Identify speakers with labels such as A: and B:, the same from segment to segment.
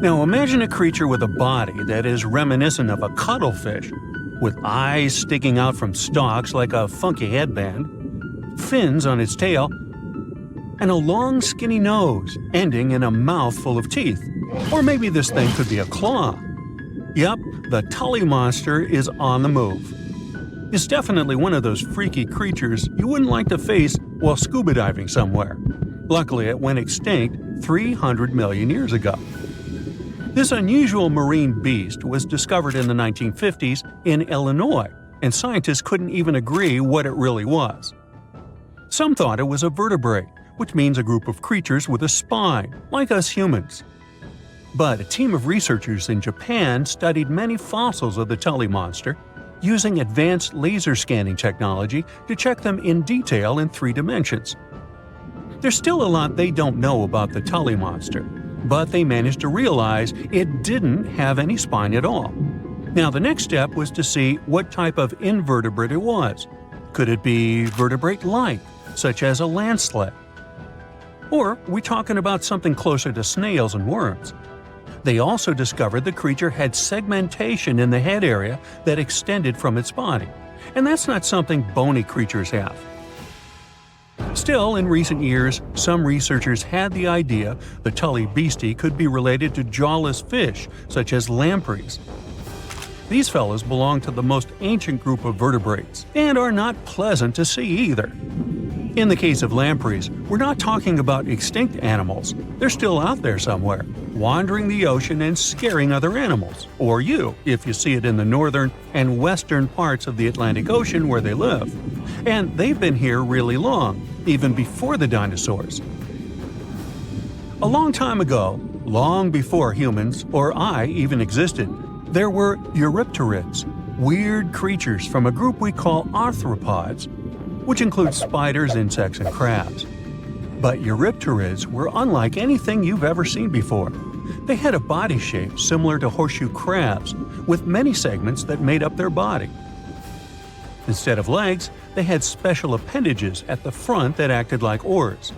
A: Now imagine a creature with a body that is reminiscent of a cuttlefish, with eyes sticking out from stalks like a funky headband, fins on its tail, and a long skinny nose ending in a mouth full of teeth. Or maybe this thing could be a claw. Yep, the Tully monster is on the move. It's definitely one of those freaky creatures you wouldn't like to face while scuba diving somewhere. Luckily, it went extinct 300 million years ago. This unusual marine beast was discovered in the 1950s in Illinois, and scientists couldn't even agree what it really was. Some thought it was a vertebrate, which means a group of creatures with a spine, like us humans. But a team of researchers in Japan studied many fossils of the Tully monster, using advanced laser scanning technology to check them in detail in 3 dimensions. There's still a lot they don't know about the Tully monster, but they managed to realize it didn't have any spine at all. Now the next step was to see what type of invertebrate it was. Could it be vertebrate-like, such as a land sled? Or are we talking about something closer to snails and worms? They also discovered the creature had segmentation in the head area that extended from its body, and that's not something bony creatures have. Still, in recent years, some researchers had the idea the Tully beastie could be related to jawless fish, such as lampreys. These fellows belong to the most ancient group of vertebrates, and are not pleasant to see either. In the case of lampreys, we're not talking about extinct animals. They're still out there somewhere, wandering the ocean and scaring other animals, or you, if you see it in the northern and western parts of the Atlantic Ocean where they live. And they've been here really long, even before the dinosaurs. A long time ago, long before humans or I even existed, there were eurypterids, weird creatures from a group we call arthropods, which includes spiders, insects, and crabs. But eurypterids were unlike anything you've ever seen before. They had a body shape similar to horseshoe crabs, with many segments that made up their body. Instead of legs, they had special appendages at the front that acted like oars.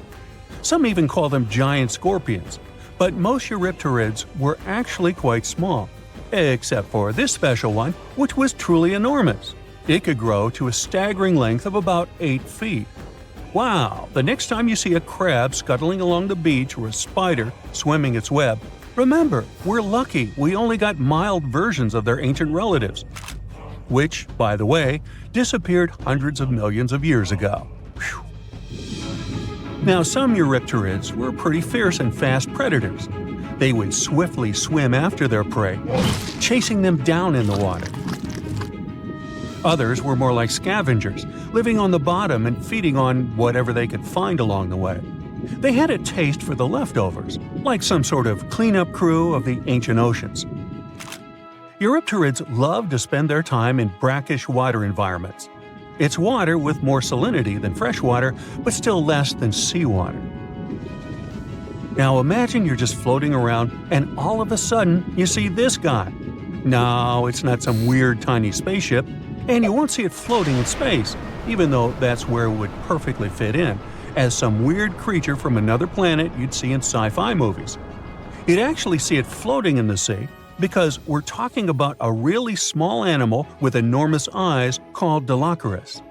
A: Some even call them giant scorpions, but most eurypterids were actually quite small, except for this special one, which was truly enormous. It could grow to a staggering length of about 8 feet. Wow! The next time you see a crab scuttling along the beach or a spider swimming its web, remember, we're lucky we only got mild versions of their ancient relatives, which, by the way, disappeared hundreds of millions of years ago. Whew. Now, some eurypterids were pretty fierce and fast predators. They would swiftly swim after their prey, chasing them down in the water. Others were more like scavengers, living on the bottom and feeding on whatever they could find along the way. They had a taste for the leftovers, like some sort of cleanup crew of the ancient oceans. Eurypterids love to spend their time in brackish water environments. It's water with more salinity than fresh water, but still less than seawater. Now imagine you're just floating around and all of a sudden you see this guy. No, it's not some weird tiny spaceship, and you won't see it floating in space, even though that's where it would perfectly fit in, as some weird creature from another planet you'd see in sci-fi movies. You'd actually see it floating in the sea, because we're talking about a really small animal with enormous eyes called Dellocaris.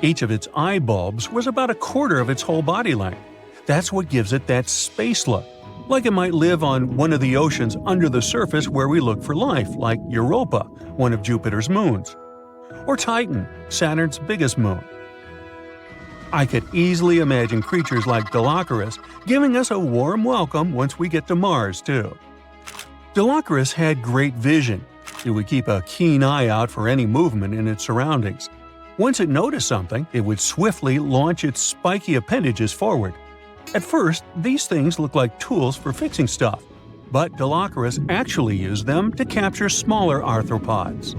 A: Each of its eye bulbs was about a quarter of its whole body length. That's what gives it that space look, like it might live on one of the oceans under the surface where we look for life, like Europa, one of Jupiter's moons, or Titan, Saturn's biggest moon. I could easily imagine creatures like Dellocaris giving us a warm welcome once we get to Mars, too. Dellocaris had great vision. It would keep a keen eye out for any movement in its surroundings. Once it noticed something, it would swiftly launch its spiky appendages forward. At first, these things looked like tools for fixing stuff, but Dellocaris actually used them to capture smaller arthropods.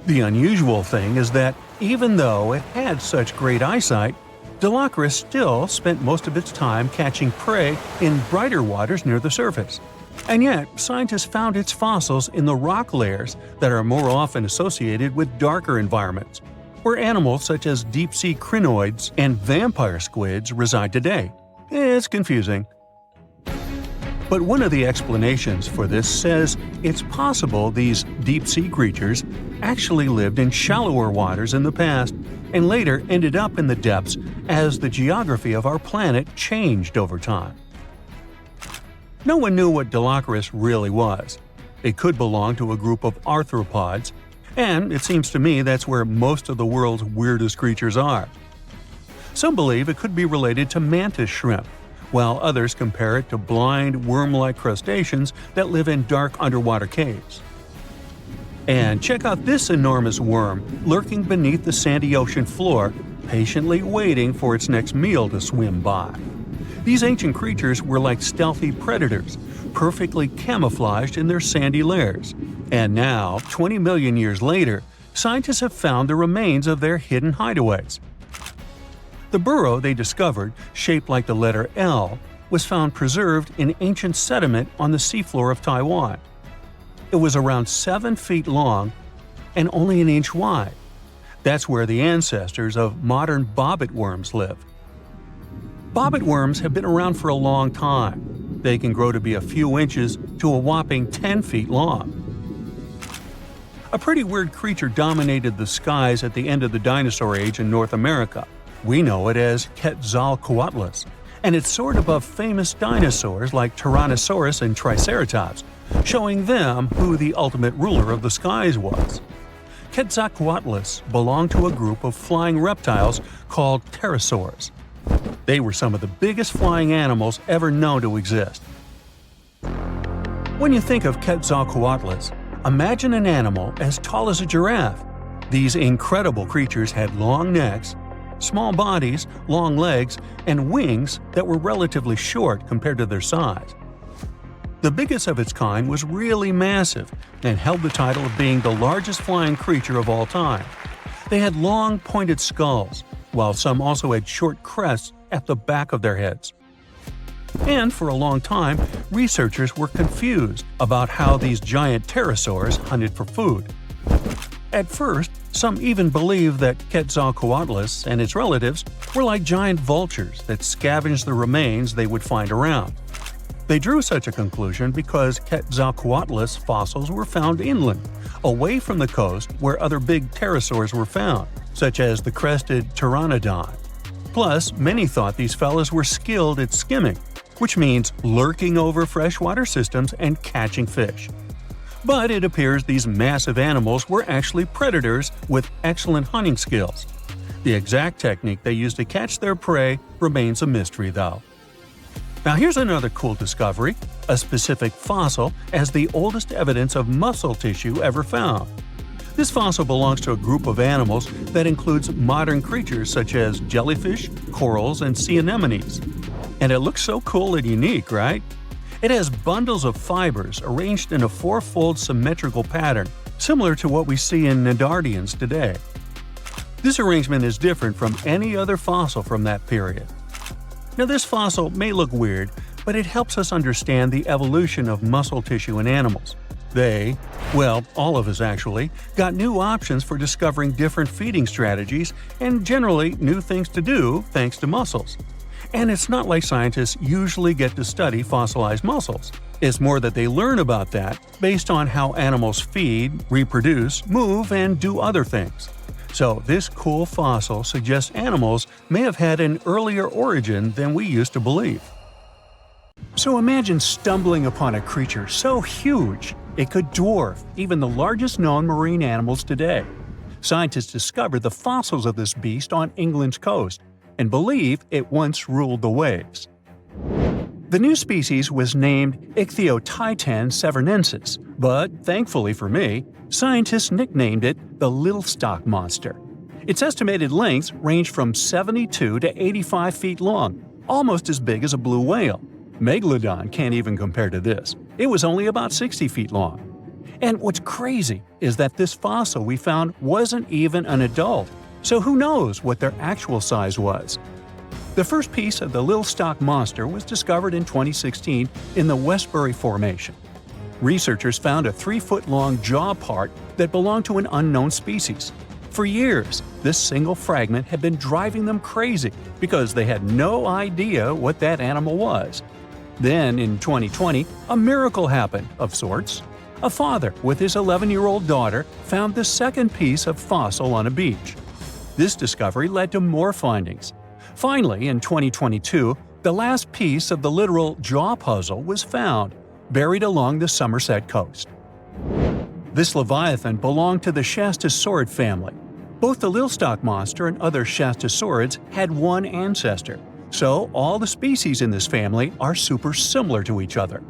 A: The unusual thing is that even though it had such great eyesight, Dellocaris still spent most of its time catching prey in brighter waters near the surface. And yet, scientists found its fossils in the rock layers that are more often associated with darker environments, where animals such as deep-sea crinoids and vampire squids reside today. It's confusing. But one of the explanations for this says it's possible these deep-sea creatures actually lived in shallower waters in the past and later ended up in the depths as the geography of our planet changed over time. No one knew what Dellocaris really was. It could belong to a group of arthropods, and it seems to me that's where most of the world's weirdest creatures are. Some believe it could be related to mantis shrimp, while others compare it to blind, worm-like crustaceans that live in dark underwater caves. And check out this enormous worm lurking beneath the sandy ocean floor, patiently waiting for its next meal to swim by. These ancient creatures were like stealthy predators, perfectly camouflaged in their sandy lairs. And now, 20 million years later, scientists have found the remains of their hidden hideaways. The burrow they discovered, shaped like the letter L, was found preserved in ancient sediment on the seafloor of Taiwan. It was around 7 feet long and only an inch wide. That's where the ancestors of modern bobbit worms lived. Bobbit worms have been around for a long time. They can grow to be a few inches to a whopping 10 feet long. A pretty weird creature dominated the skies at the end of the dinosaur age in North America. We know it as Quetzalcoatlus, and it soared above famous dinosaurs like Tyrannosaurus and Triceratops, showing them who the ultimate ruler of the skies was. Quetzalcoatlus belonged to a group of flying reptiles called pterosaurs. They were some of the biggest flying animals ever known to exist. When you think of Quetzalcoatlus, imagine an animal as tall as a giraffe. These incredible creatures had long necks, small bodies, long legs, and wings that were relatively short compared to their size. The biggest of its kind was really massive and held the title of being the largest flying creature of all time. They had long, pointed skulls, while some also had short crests at the back of their heads. And for a long time, researchers were confused about how these giant pterosaurs hunted for food. At first, some even believed that Quetzalcoatlus and its relatives were like giant vultures that scavenged the remains they would find around. They drew such a conclusion because Quetzalcoatlus fossils were found inland, away from the coast where other big pterosaurs were found, such as the crested pteranodon. Plus, many thought these fellas were skilled at skimming, which means lurking over freshwater systems and catching fish. But it appears these massive animals were actually predators with excellent hunting skills. The exact technique they used to catch their prey remains a mystery, though. Now here's another cool discovery, a specific fossil as the oldest evidence of muscle tissue ever found. This fossil belongs to a group of animals that includes modern creatures such as jellyfish, corals, and sea anemones. And it looks so cool and unique, right? It has bundles of fibers arranged in a four-fold symmetrical pattern, similar to what we see in Nedardians today. This arrangement is different from any other fossil from that period. Now, this fossil may look weird, but it helps us understand the evolution of muscle tissue in animals. They, well, all of us actually, got new options for discovering different feeding strategies and generally new things to do thanks to muscles. And it's not like scientists usually get to study fossilized muscles. It's more that they learn about that based on how animals feed, reproduce, move, and do other things. So this cool fossil suggests animals may have had an earlier origin than we used to believe. So imagine stumbling upon a creature so huge it could dwarf even the largest known marine animals today. Scientists discovered the fossils of this beast on England's coast and believe it once ruled the waves. The new species was named Ichthyotitan severnensis, but thankfully for me, scientists nicknamed it the Liltock monster. Its estimated lengths range from 72 to 85 feet long, almost as big as a blue whale. Megalodon can't even compare to this. It was only about 60 feet long. And what's crazy is that this fossil we found wasn't even an adult, so who knows what their actual size was. The first piece of the Liltock monster was discovered in 2016 in the Westbury Formation. Researchers found a 3-foot-long jaw part that belonged to an unknown species. For years, this single fragment had been driving them crazy because they had no idea what that animal was. Then, in 2020, a miracle happened, of sorts. A father with his 11-year-old daughter found the second piece of fossil on a beach. This discovery led to more findings. Finally, in 2022, the last piece of the literal jaw puzzle was found, buried along the Somerset coast. This leviathan belonged to the Shastasaurid family. Both the Liltock monster and other Shastasaurids had one ancestor, so all the species in this family are super similar to each other.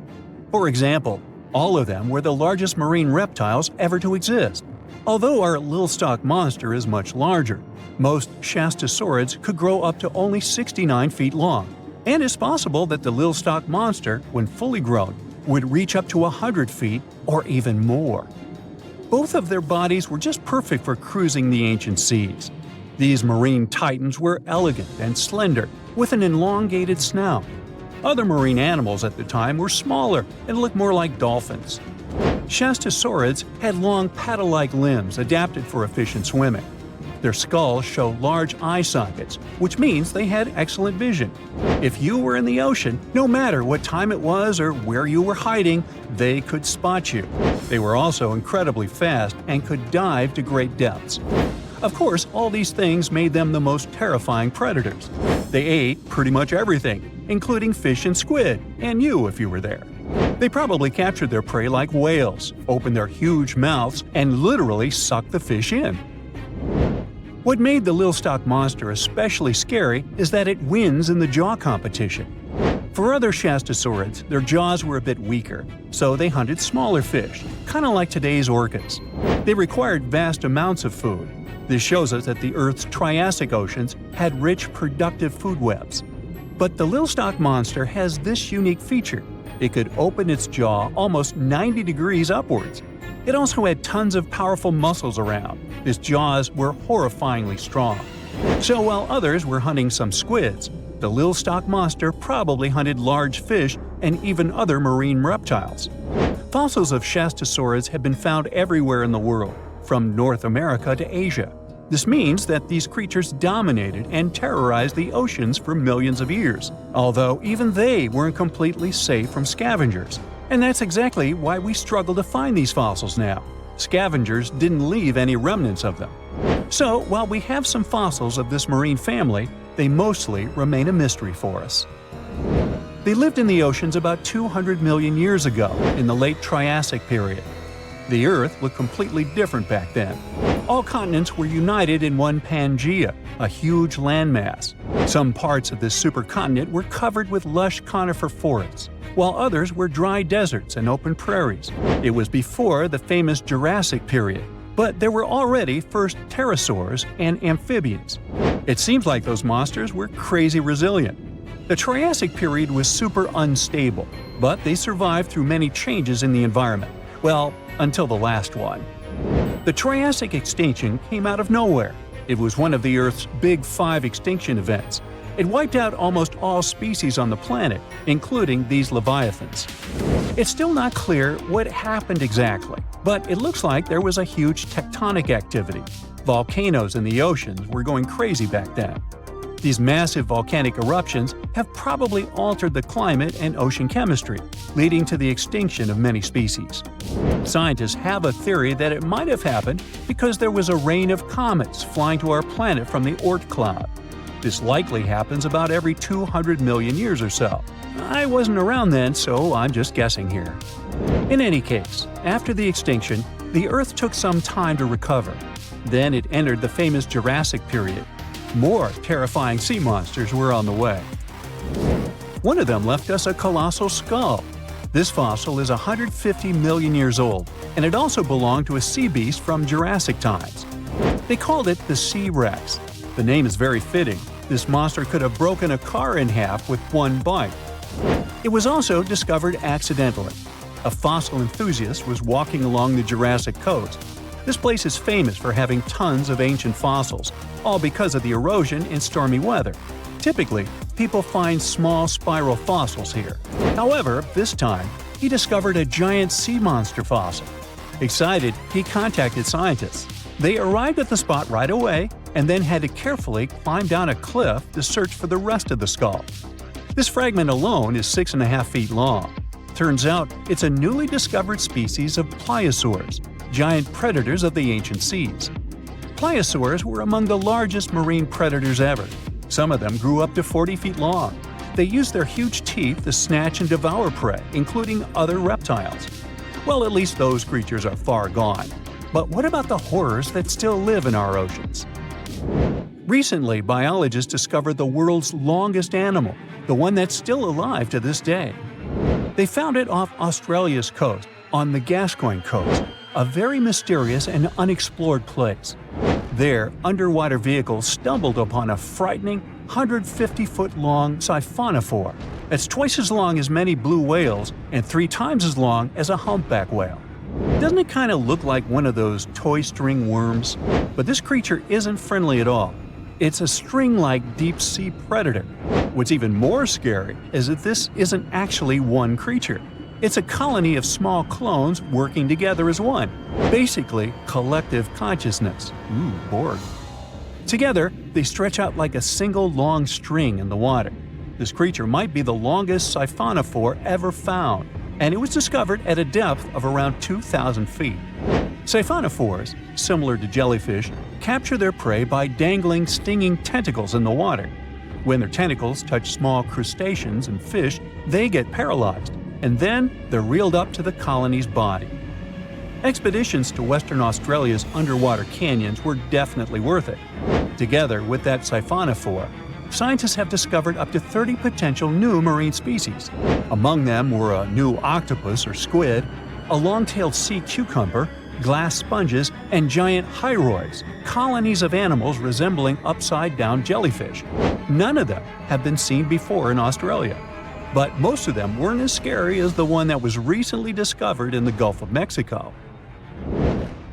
A: For example, all of them were the largest marine reptiles ever to exist. Although our Liltock monster is much larger, most Shastasaurids could grow up to only 69 feet long, and it's possible that the Liltock monster, when fully grown, would reach up to 100 feet or even more. Both of their bodies were just perfect for cruising the ancient seas. These marine titans were elegant and slender, with an elongated snout. Other marine animals at the time were smaller and looked more like dolphins. Shastasaurids had long paddle-like limbs adapted for efficient swimming. Their skulls show large eye sockets, which means they had excellent vision. If you were in the ocean, no matter what time it was or where you were hiding, they could spot you. They were also incredibly fast and could dive to great depths. Of course, all these things made them the most terrifying predators. They ate pretty much everything, including fish and squid, and you if you were there. They probably captured their prey like whales, opened their huge mouths, and literally sucked the fish in. What made the Liltock monster especially scary is that it wins in the jaw competition. For other Shastasaurids, their jaws were a bit weaker, so they hunted smaller fish, kind of like today's orcas. They required vast amounts of food. This shows us that the Earth's Triassic oceans had rich, productive food webs. But the Liltock monster has this unique feature. It could open its jaw almost 90 degrees upwards. It also had tons of powerful muscles around. Its jaws were horrifyingly strong. So while others were hunting some squids, the Liltock monster probably hunted large fish and even other marine reptiles. Fossils of Shastasaurids have been found everywhere in the world, from North America to Asia. This means that these creatures dominated and terrorized the oceans for millions of years, although even they weren't completely safe from scavengers. And that's exactly why we struggle to find these fossils now. Scavengers didn't leave any remnants of them. So, while we have some fossils of this marine family, they mostly remain a mystery for us. They lived in the oceans about 200 million years ago, in the late Triassic period. The Earth looked completely different back then. All continents were united in one Pangaea, a huge landmass. Some parts of this supercontinent were covered with lush conifer forests, while others were dry deserts and open prairies. It was before the famous Jurassic period, but there were already first pterosaurs and amphibians. It seems like those monsters were crazy resilient. The Triassic period was super unstable, but they survived through many changes in the environment. Well, until the last one. The Triassic extinction came out of nowhere. It was one of the Earth's big 5 extinction events. It wiped out almost all species on the planet, including these leviathans. It's still not clear what happened exactly, but it looks like there was a huge tectonic activity. Volcanoes in the oceans were going crazy back then. These massive volcanic eruptions have probably altered the climate and ocean chemistry, leading to the extinction of many species. Scientists have a theory that it might have happened because there was a rain of comets flying to our planet from the Oort cloud. This likely happens about every 200 million years or so. I wasn't around then, so I'm just guessing here. In any case, after the extinction, the Earth took some time to recover. Then it entered the famous Jurassic period. More terrifying sea monsters were on the way. One of them left us a colossal skull. This fossil is 150 million years old, and it also belonged to a sea beast from Jurassic times. They called it the Sea Rex. The name is very fitting. This monster could have broken a car in half with one bite. It was also discovered accidentally. A fossil enthusiast was walking along the Jurassic coast. This place is famous for having tons of ancient fossils, all because of the erosion in stormy weather. Typically, people find small spiral fossils here. However, this time, he discovered a giant sea monster fossil. Excited, he contacted scientists. They arrived at the spot right away and then had to carefully climb down a cliff to search for the rest of the skull. This fragment alone is 6.5 feet long. Turns out it's a newly discovered species of pliosaurs, giant predators of the ancient seas. Pliosaurs were among the largest marine predators ever. Some of them grew up to 40 feet long. They used their huge teeth to snatch and devour prey, including other reptiles. Well, at least those creatures are far gone. But what about the horrors that still live in our oceans? Recently, biologists discovered the world's longest animal, the one that's still alive to this day. They found it off Australia's coast, on the Gascoyne coast, a very mysterious and unexplored place. There, underwater vehicles stumbled upon a frightening 150-foot-long siphonophore that's twice as long as many blue whales and 3 times as long as a humpback whale. Doesn't it kind of look like one of those toy string worms? But this creature isn't friendly at all. It's a string-like deep-sea predator. What's even more scary is that this isn't actually one creature. It's a colony of small clones working together as one. Basically, collective consciousness. Ooh, Borg. Together, they stretch out like a single long string in the water. This creature might be the longest siphonophore ever found, and it was discovered at a depth of around 2,000 feet. Siphonophores, similar to jellyfish, capture their prey by dangling stinging tentacles in the water. When their tentacles touch small crustaceans and fish, they get paralyzed, and then they're reeled up to the colony's body. Expeditions to Western Australia's underwater canyons were definitely worth it. Together with that siphonophore, scientists have discovered up to 30 potential new marine species. Among them were a new octopus or squid, a long-tailed sea cucumber, glass sponges, and giant hyroids, colonies of animals resembling upside-down jellyfish. None of them have been seen before in Australia. But most of them weren't as scary as the one that was recently discovered in the Gulf of Mexico.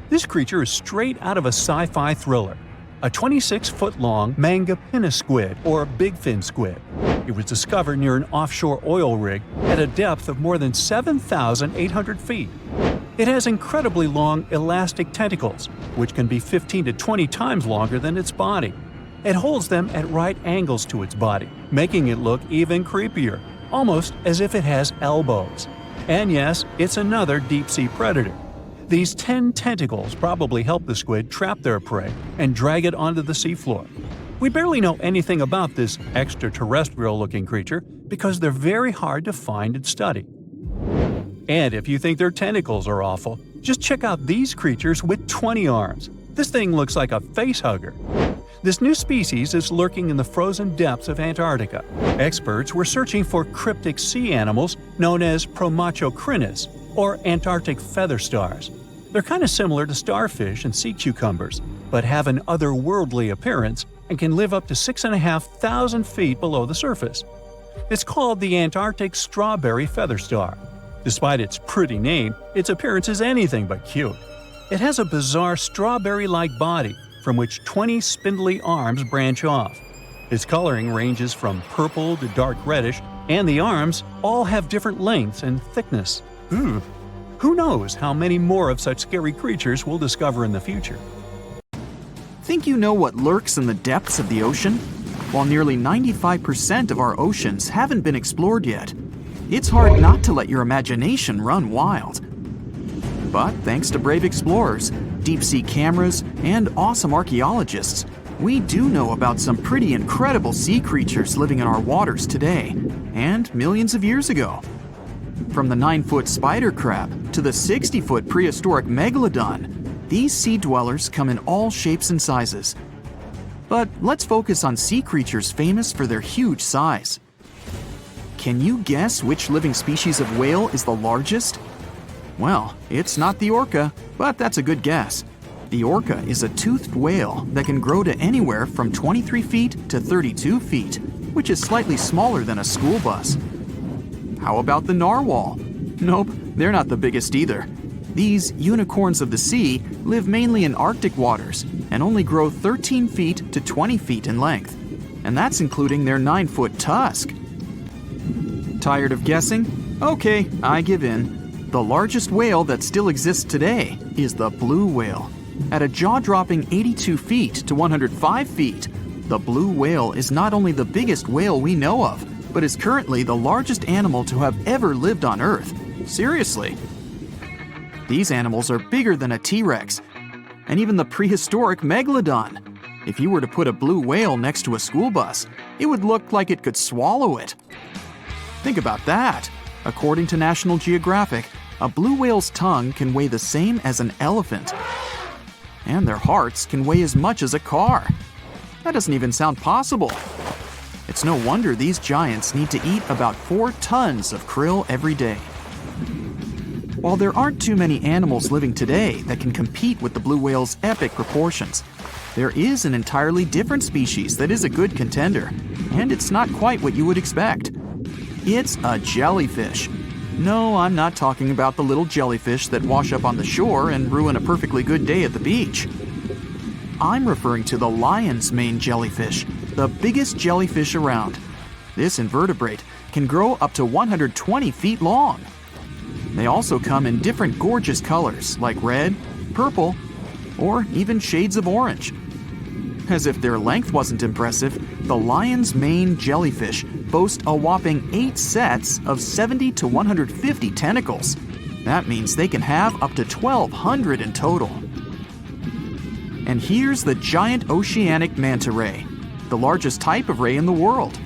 A: This creature is straight out of a sci-fi thriller, a 26-foot-long mangapinna squid or bigfin squid. It was discovered near an offshore oil rig at a depth of more than 7,800 feet. It has incredibly long elastic tentacles, which can be 15 to 20 times longer than its body. It holds them at right angles to its body, making it look even creepier, almost as if it has elbows. And yes, it's another deep-sea predator. These 10 tentacles probably help the squid trap their prey and drag it onto the seafloor. We barely know anything about this extraterrestrial-looking creature because they're very hard to find and study. And if you think their tentacles are awful, just check out these creatures with 20 arms. This thing looks like a facehugger. This new species is lurking in the frozen depths of Antarctica. Experts were searching for cryptic sea animals known as Promachocrinus, or Antarctic feather stars. They're kind of similar to starfish and sea cucumbers, but have an otherworldly appearance and can live up to 6,500 feet below the surface. It's called the Antarctic strawberry feather star. Despite its pretty name, its appearance is anything but cute. It has a bizarre strawberry-like body from which 20 spindly arms branch off. Its coloring ranges from purple to dark reddish, and the arms all have different lengths and thickness. Who knows how many more of such scary creatures we'll discover in the future?
B: Think you know what lurks in the depths of the ocean? While nearly 95% of our oceans haven't been explored yet, it's hard not to let your imagination run wild. But thanks to brave explorers, deep-sea cameras, and awesome archaeologists, we do know about some pretty incredible sea creatures living in our waters today, and millions of years ago. From the 9-foot spider crab to the 60-foot prehistoric Megalodon, these sea dwellers come in all shapes and sizes. But let's focus on sea creatures famous for their huge size. Can you guess which living species of whale is the largest? Well, it's not the orca, but that's a good guess. The orca is a toothed whale that can grow to anywhere from 23 feet to 32 feet, which is slightly smaller than a school bus. How about the narwhal? Nope, they're not the biggest either. These unicorns of the sea live mainly in Arctic waters and only grow 13 feet to 20 feet in length. And that's including their 9-foot tusk. Tired of guessing? Okay, I give in. The largest whale that still exists today is the blue whale. At a jaw-dropping 82 feet to 105 feet, the blue whale is not only the biggest whale we know of, but is currently the largest animal to have ever lived on Earth. Seriously. These animals are bigger than a T-Rex, and even the prehistoric Megalodon. If you were to put a blue whale next to a school bus, it would look like it could swallow it. Think about that. According to National Geographic, a blue whale's tongue can weigh the same as an elephant. And their hearts can weigh as much as a car. That doesn't even sound possible. It's no wonder these giants need to eat about 4 tons of krill every day. While there aren't too many animals living today that can compete with the blue whale's epic proportions, there is an entirely different species that is a good contender, and it's not quite what you would expect. It's a jellyfish. No, I'm not talking about the little jellyfish that wash up on the shore and ruin a perfectly good day at the beach. I'm referring to the lion's mane jellyfish, the biggest jellyfish around. This invertebrate can grow up to 120 feet long. They also come in different gorgeous colors like red, purple, or even shades of orange. As if their length wasn't impressive, the lion's mane jellyfish boast a whopping 8 sets of 70 to 150 tentacles. That means they can have up to 1,200 in total. And here's the giant oceanic manta ray, the largest type of ray in the world.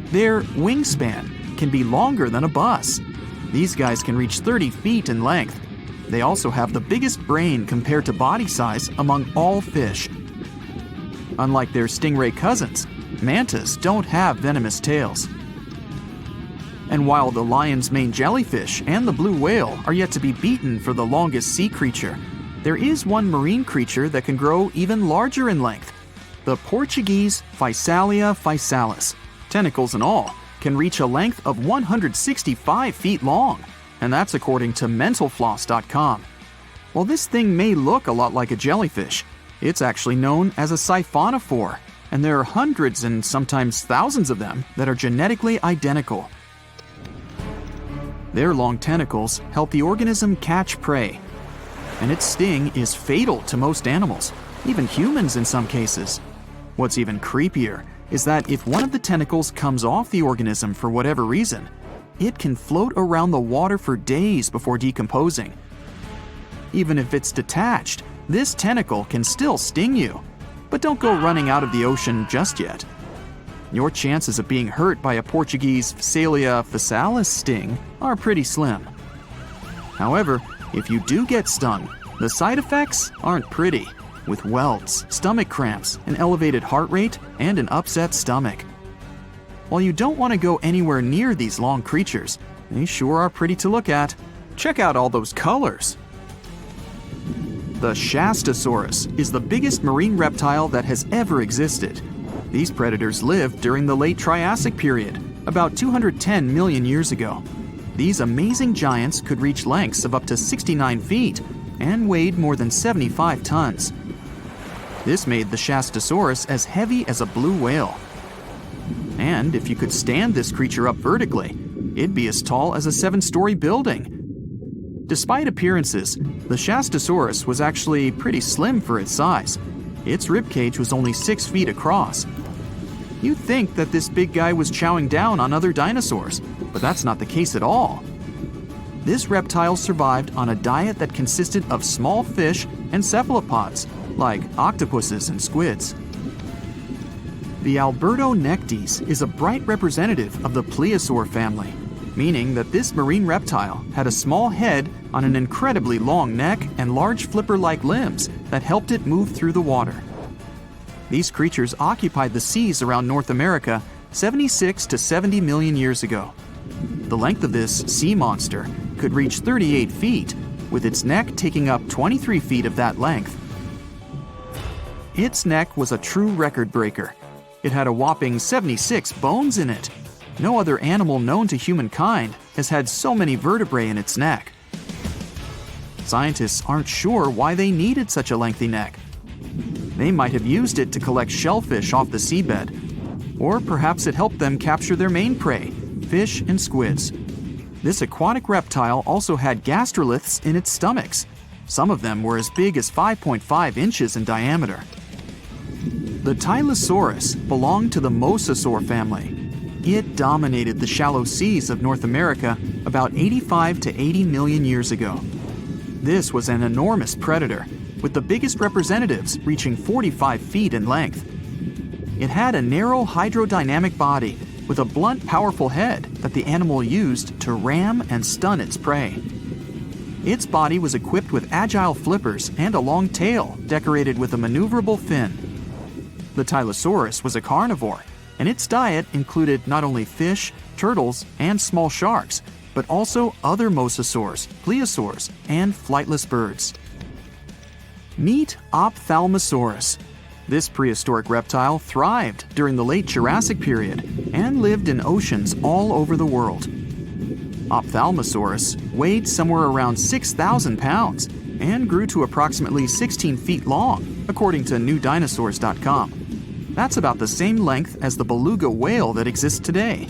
B: Their wingspan can be longer than a bus. These guys can reach 30 feet in length. They also have the biggest brain compared to body size among all fish. Unlike their stingray cousins, mantas don't have venomous tails. And while the lion's mane jellyfish and the blue whale are yet to be beaten for the longest sea creature, there is one marine creature that can grow even larger in length. The Portuguese Physalia physalis, tentacles and all, can reach a length of 165 feet long, and that's according to mentalfloss.com. While this thing may look a lot like a jellyfish, it's actually known as a siphonophore, and there are hundreds and sometimes thousands of them that are genetically identical. Their long tentacles help the organism catch prey, and its sting is fatal to most animals, even humans in some cases. What's even creepier is that if one of the tentacles comes off the organism for whatever reason, it can float around the water for days before decomposing. Even if it's detached, this tentacle can still sting you. But don't go running out of the ocean just yet. Your chances of being hurt by a Portuguese Physalia physalis sting are pretty slim. However, if you do get stung, the side effects aren't pretty, with welts, stomach cramps, an elevated heart rate, and an upset stomach. While you don't want to go anywhere near these long creatures, they sure are pretty to look at. Check out all those colors. The Shastasaurus is the biggest marine reptile that has ever existed. These predators lived during the late Triassic period, about 210 million years ago. These amazing giants could reach lengths of up to 69 feet and weighed more than 75 tons. This made the Shastasaurus as heavy as a blue whale. And if you could stand this creature up vertically, it'd be as tall as a 7-story building. Despite appearances, the Shastasaurus was actually pretty slim for its size. Its ribcage was only 6 feet across. You'd think that this big guy was chowing down on other dinosaurs, but that's not the case at all. This reptile survived on a diet that consisted of small fish and cephalopods, like octopuses and squids. The Albertonectes is a bright representative of the plesiosaur family, meaning that this marine reptile had a small head on an incredibly long neck and large flipper-like limbs that helped it move through the water. These creatures occupied the seas around North America 76 to 70 million years ago. The length of this sea monster could reach 38 feet, with its neck taking up 23 feet of that length. Its neck was a true record breaker. It had a whopping 76 bones in it. No other animal known to humankind has had so many vertebrae in its neck. Scientists aren't sure why they needed such a lengthy neck. They might have used it to collect shellfish off the seabed, or perhaps it helped them capture their main prey, fish and squids. This aquatic reptile also had gastroliths in its stomachs. Some of them were as big as 5.5 inches in diameter. The Tylosaurus belonged to the Mosasaur family. It dominated the shallow seas of North America about 85 to 80 million years ago. This was an enormous predator, with the biggest representatives reaching 45 feet in length. It had a narrow hydrodynamic body with a blunt, powerful head that the animal used to ram and stun its prey. Its body was equipped with agile flippers and a long tail decorated with a maneuverable fin. The Tylosaurus was a carnivore, and its diet included not only fish, turtles, and small sharks, but also other mosasaurs, plesiosaurs, and flightless birds. Meet Ophthalmosaurus. This prehistoric reptile thrived during the late Jurassic period and lived in oceans all over the world. Ophthalmosaurus weighed somewhere around 6,000 pounds and grew to approximately 16 feet long, according to newdinosaurs.com. That's about the same length as the beluga whale that exists today.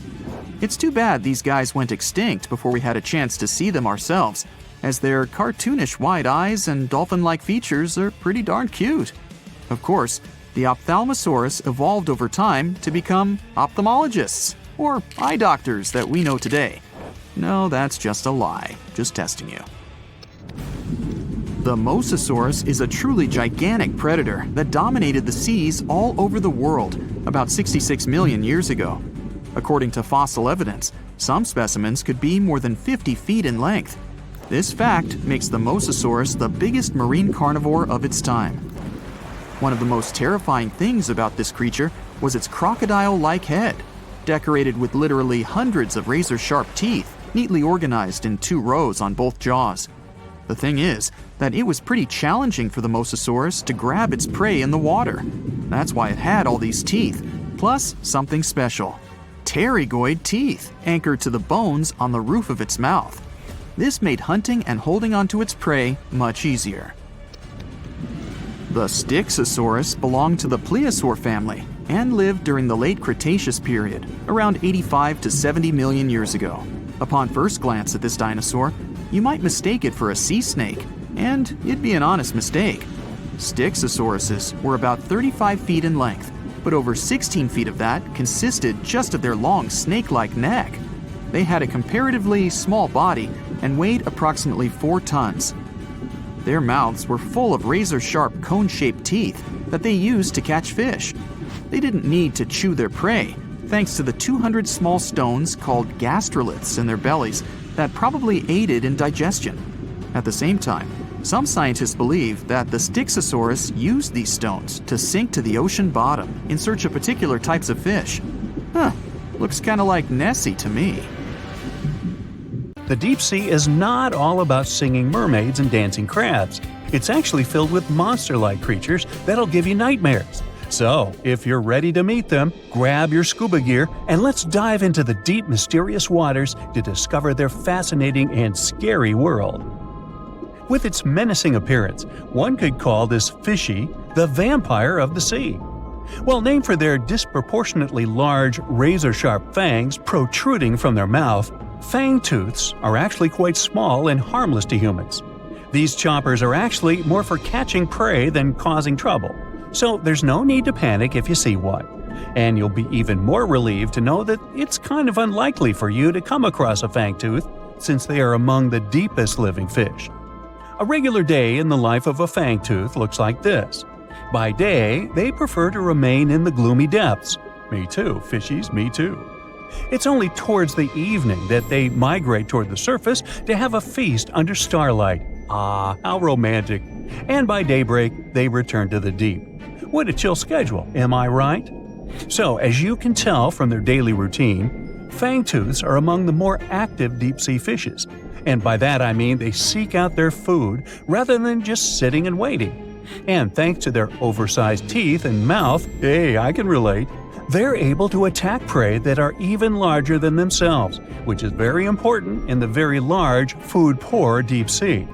B: It's too bad these guys went extinct before we had a chance to see them ourselves, as their cartoonish wide eyes and dolphin-like features are pretty darn cute. Of course, the Ophthalmosaurus evolved over time to become ophthalmologists, or eye doctors that we know today. No, that's just a lie. Just testing you. The Mosasaurus is a truly gigantic predator that dominated the seas all over the world about 66 million years ago. According to fossil evidence, some specimens could be more than 50 feet in length. This fact makes the Mosasaurus the biggest marine carnivore of its time. One of the most terrifying things about this creature was its crocodile-like head, decorated with literally hundreds of razor-sharp teeth, neatly organized in 2 rows on both jaws. The thing is that it was pretty challenging for the Mosasaurus to grab its prey in the water. That's why it had all these teeth, plus something special: pterygoid teeth anchored to the bones on the roof of its mouth. This made hunting and holding onto its prey much easier. The Styxosaurus belonged to the plesiosaur family and lived during the late Cretaceous period, around 85 to 70 million years ago. Upon first glance at this dinosaur, you might mistake it for a sea snake, and it'd be an honest mistake. Styxosauruses were about 35 feet in length, but over 16 feet of that consisted just of their long snake-like neck. They had a comparatively small body and weighed approximately 4 tons. Their mouths were full of razor-sharp cone-shaped teeth that they used to catch fish. They didn't need to chew their prey, thanks to the 200 small stones called gastroliths in their bellies that probably aided in digestion. At the same time, some scientists believe that the Styxosaurus used these stones to sink to the ocean bottom in search of particular types of fish. Looks kind of like Nessie to me.
A: The deep sea is not all about singing mermaids and dancing crabs. It's actually filled with monster-like creatures that'll give you nightmares. So, if you're ready to meet them, grab your scuba gear and let's dive into the deep, mysterious waters to discover their fascinating and scary world. With its menacing appearance, one could call this fishy the vampire of the sea. Well, named for their disproportionately large, razor-sharp fangs protruding from their mouth, fangtooths are actually quite small and harmless to humans. These choppers are actually more for catching prey than causing trouble. So there's no need to panic if you see one. And you'll be even more relieved to know that it's kind of unlikely for you to come across a fangtooth, since they are among the deepest living fish. A regular day in the life of a fangtooth looks like this. By day, they prefer to remain in the gloomy depths. Me too, fishies, me too. It's only towards the evening that they migrate toward the surface to have a feast under starlight. Ah, how romantic. And by daybreak, they return to the deep. What a chill schedule, am I right? So, as you can tell from their daily routine, fangtooths are among the more active deep-sea fishes. And by that I mean they seek out their food rather than just sitting and waiting. And thanks to their oversized teeth and mouth, hey, I can relate, they're able to attack prey that are even larger than themselves, which is very important in the very large, food-poor deep sea.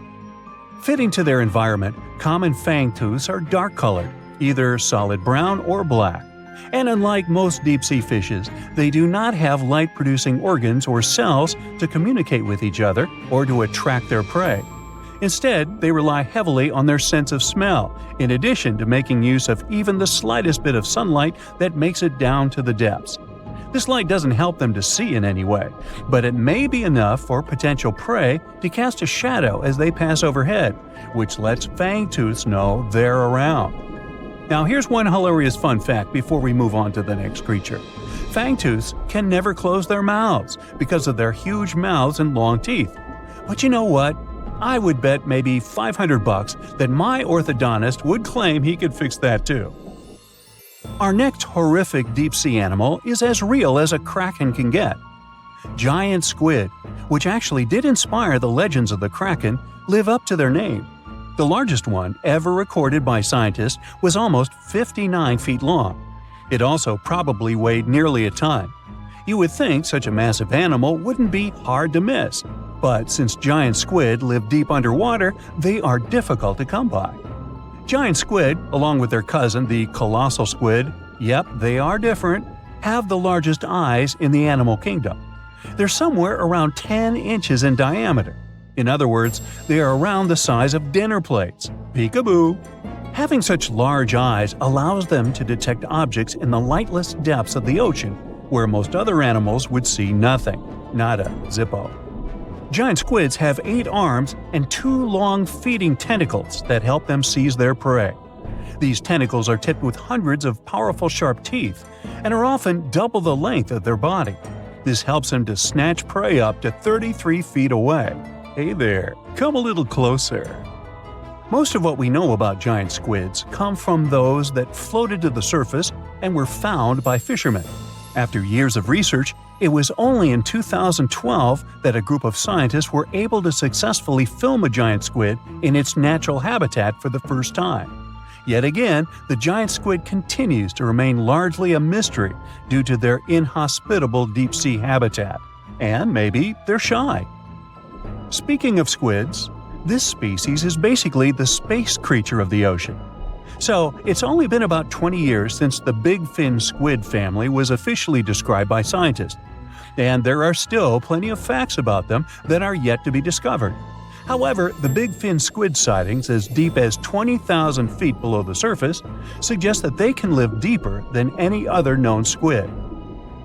A: Fitting to their environment, common fangtooths are dark-colored, either solid brown or black. And unlike most deep-sea fishes, they do not have light-producing organs or cells to communicate with each other or to attract their prey. Instead, they rely heavily on their sense of smell, in addition to making use of even the slightest bit of sunlight that makes it down to the depths. This light doesn't help them to see in any way, but it may be enough for potential prey to cast a shadow as they pass overhead, which lets fangtooths know they're around. Now here's one hilarious fun fact before we move on to the next creature. Fangtooths can never close their mouths because of their huge mouths and long teeth. But you know what? I would bet maybe $500 that my orthodontist would claim he could fix that too. Our next horrific deep-sea animal is as real as a kraken can get. Giant squid, which actually did inspire the legends of the kraken, live up to their name. The largest one ever recorded by scientists was almost 59 feet long. It also probably weighed nearly a ton. You would think such a massive animal wouldn't be hard to miss, but since giant squid live deep underwater, they are difficult to come by. Giant squid, along with their cousin the colossal squid, yep, they are different, have the largest eyes in the animal kingdom. They're somewhere around 10 inches in diameter. In other words, they are around the size of dinner plates. Peekaboo! Having such large eyes allows them to detect objects in the lightless depths of the ocean, where most other animals would see nothing. Nada, zippo. Giant squids have 8 arms and 2 long feeding tentacles that help them seize their prey. These tentacles are tipped with hundreds of powerful sharp teeth and are often double the length of their body. This helps them to snatch prey up to 33 feet away. Hey there, come a little closer. Most of what we know about giant squids come from those that floated to the surface and were found by fishermen. After years of research, it was only in 2012 that a group of scientists were able to successfully film a giant squid in its natural habitat for the first time. Yet again, the giant squid continues to remain largely a mystery due to their inhospitable deep-sea habitat. And maybe they're shy. Speaking of squids, this species is basically the space creature of the ocean. So, it's only been about 20 years since the big fin squid family was officially described by scientists, and there are still plenty of facts about them that are yet to be discovered. However, the big fin squid sightings as deep as 20,000 feet below the surface suggest that they can live deeper than any other known squid.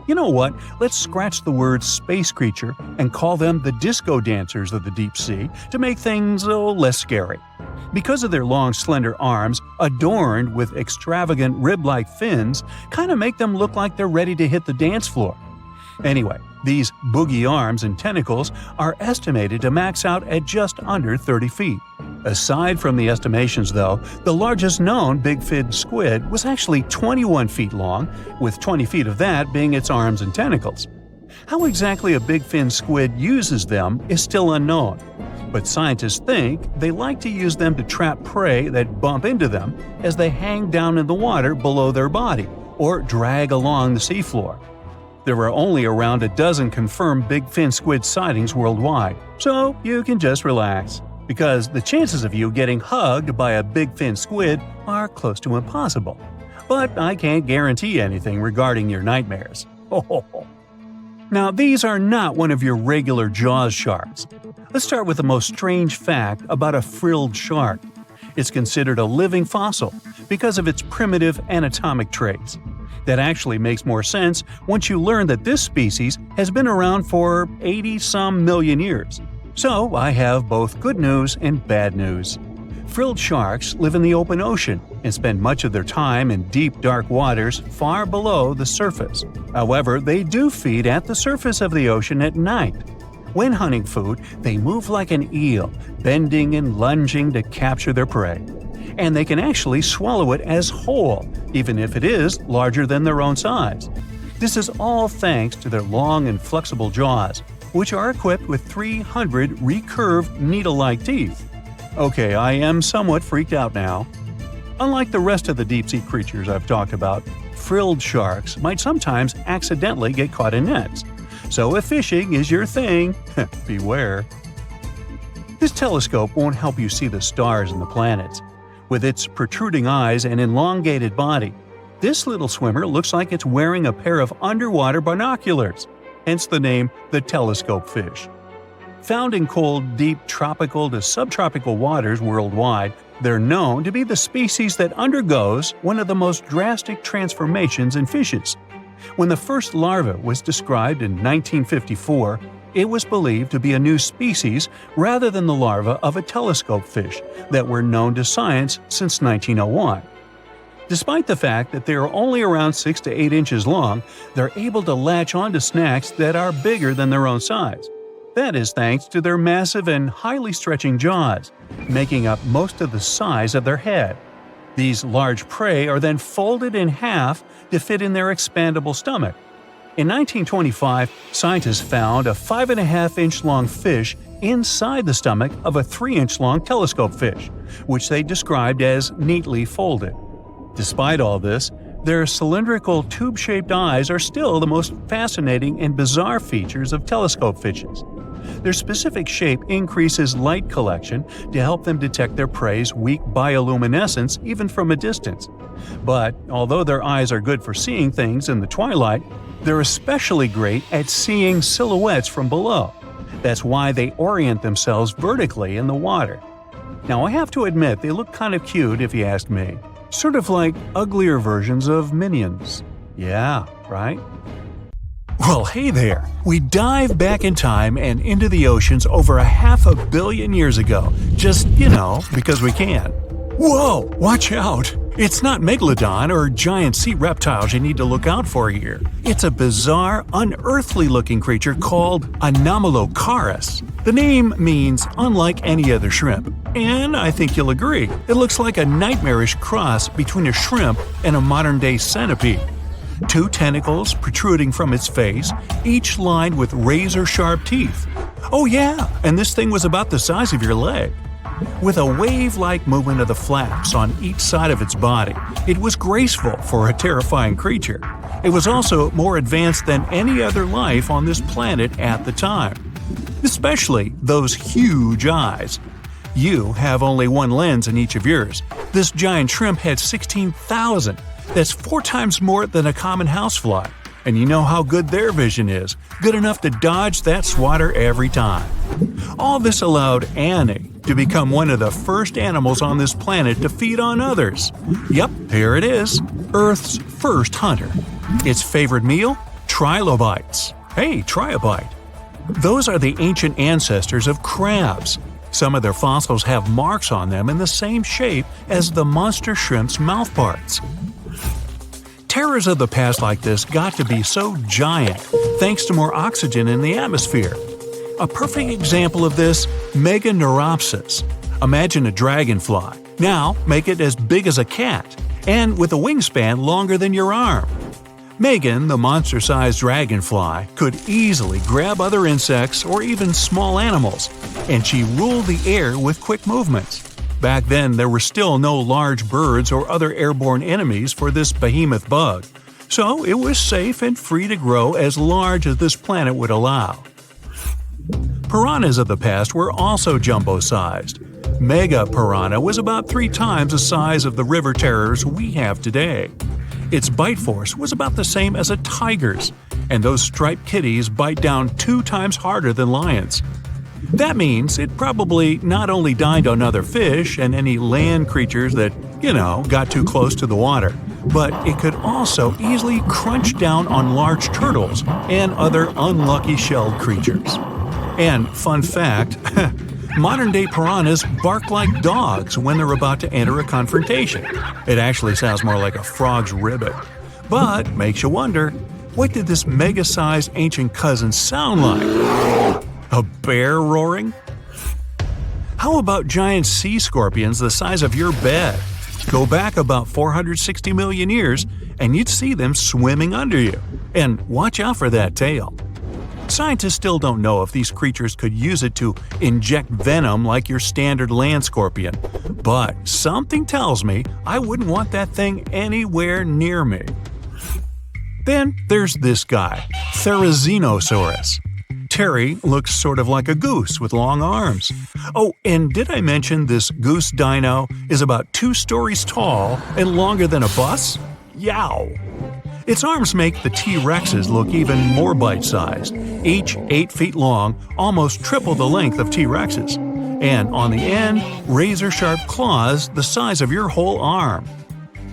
A: You know what? Let's scratch the word space creature and call them the disco dancers of the deep sea to make things less scary. Because of their long, slender arms, adorned with extravagant rib-like fins, kind of make them look like they're ready to hit the dance floor. Anyway, these boogie arms and tentacles are estimated to max out at just under 30 feet. Aside from the estimations though, the largest known big fin squid was actually 21 feet long, with 20 feet of that being its arms and tentacles. How exactly a big fin squid uses them is still unknown, but scientists think they like to use them to trap prey that bump into them as they hang down in the water below their body or drag along the seafloor. There are only around a dozen confirmed big fin squid sightings worldwide, so you can just relax, because the chances of you getting hugged by a big fin squid are close to impossible. But I can't guarantee anything regarding your nightmares. Now, these are not one of your regular Jaws sharks. Let's start with the most strange fact about a frilled shark. It's considered a living fossil because of its primitive anatomic traits. That actually makes more sense once you learn that this species has been around for 80-some million years. So I have both good news and bad news. Frilled sharks live in the open ocean and spend much of their time in deep, dark waters far below the surface. However, they do feed at the surface of the ocean at night. When hunting food, they move like an eel, bending and lunging to capture their prey. And they can actually swallow it as whole, even if it is larger than their own size. This is all thanks to their long and flexible jaws, which are equipped with 300 recurved needle-like teeth. Okay, I am somewhat freaked out now. Unlike the rest of the deep-sea creatures I've talked about, frilled sharks might sometimes accidentally get caught in nets. So if fishing is your thing, beware. This telescope won't help you see the stars and the planets. With its protruding eyes and elongated body, this little swimmer looks like it's wearing a pair of underwater binoculars, hence the name the telescope fish. Found in cold, deep tropical to subtropical waters worldwide, they're known to be the species that undergoes one of the most drastic transformations in fishes. When the first larva was described in 1954, it was believed to be a new species rather than the larva of a telescope fish that were known to science since 1901. Despite the fact that they are only around 6 to 8 inches long, they're able to latch onto snacks that are bigger than their own size. That is thanks to their massive and highly stretching jaws, making up most of the size of their head. These large prey are then folded in half to fit in their expandable stomach. In 1925, scientists found a 5.5-inch long fish inside the stomach of a 3-inch long telescope fish, which they described as neatly folded. Despite all this, their cylindrical tube-shaped eyes are still the most fascinating and bizarre features of telescope fishes. Their specific shape increases light collection to help them detect their prey's weak bioluminescence even from a distance. But although their eyes are good for seeing things in the twilight, they're especially great at seeing silhouettes from below. That's why they orient themselves vertically in the water. Now, I have to admit, they look kind of cute if you ask me. Sort of like uglier versions of Minions. Yeah, right? Well, hey there! We dive back in time and into the oceans over 500 million years ago, just, because we can. Whoa! Watch out! It's not Megalodon or giant sea reptiles you need to look out for here. It's a bizarre, unearthly-looking creature called Dellocaris. The name means unlike any other shrimp, and I think you'll agree, it looks like a nightmarish cross between a shrimp and a modern-day centipede. 2 tentacles protruding from its face, each lined with razor-sharp teeth. Oh yeah, and this thing was about the size of your leg. With a wave-like movement of the flaps on each side of its body, it was graceful for a terrifying creature. It was also more advanced than any other life on this planet at the time. Especially those huge eyes. You have only one lens in each of yours. This giant shrimp had 16,000. That's 4 times more than a common housefly. And you know how good their vision is. Good enough to dodge that swatter every time. All this allowed Annie to become one of the first animals on this planet to feed on others. Yep, here it is. Earth's first hunter. Its favorite meal? Trilobites. Hey, try a bite. Those are the ancient ancestors of crabs. Some of their fossils have marks on them in the same shape as the monster shrimp's mouthparts. Terrors of the past like this got to be so giant thanks to more oxygen in the atmosphere. A perfect example of this, Meganeuropsis. Imagine a dragonfly. Now make it as big as a cat, and with a wingspan longer than your arm. Megan, the monster-sized dragonfly, could easily grab other insects or even small animals, and she ruled the air with quick movements. Back then, there were still no large birds or other airborne enemies for this behemoth bug, so it was safe and free to grow as large as this planet would allow. Piranhas of the past were also jumbo-sized. Mega piranha was about 3 times the size of the river terrors we have today. Its bite force was about the same as a tiger's, and those striped kitties bite down 2 times harder than lions. That means it probably not only dined on other fish and any land creatures that, got too close to the water, but it could also easily crunch down on large turtles and other unlucky shelled creatures. And fun fact, modern-day piranhas bark like dogs when they're about to enter a confrontation. It actually sounds more like a frog's ribbit. But makes you wonder, what did this mega-sized ancient cousin sound like? A bear roaring? How about giant sea scorpions the size of your bed? Go back about 460 million years, and you'd see them swimming under you. And watch out for that tail. Scientists still don't know if these creatures could use it to inject venom like your standard land scorpion, but something tells me I wouldn't want that thing anywhere near me. Then there's this guy, Therizinosaurus. Terry looks sort of like a goose with long arms. Oh, and did I mention this goose dino is about 2 stories tall and longer than a bus? Yow! Its arms make the T-Rexes look even more bite-sized, each 8 feet long, almost triple the length of T-Rexes. And on the end, razor-sharp claws the size of your whole arm.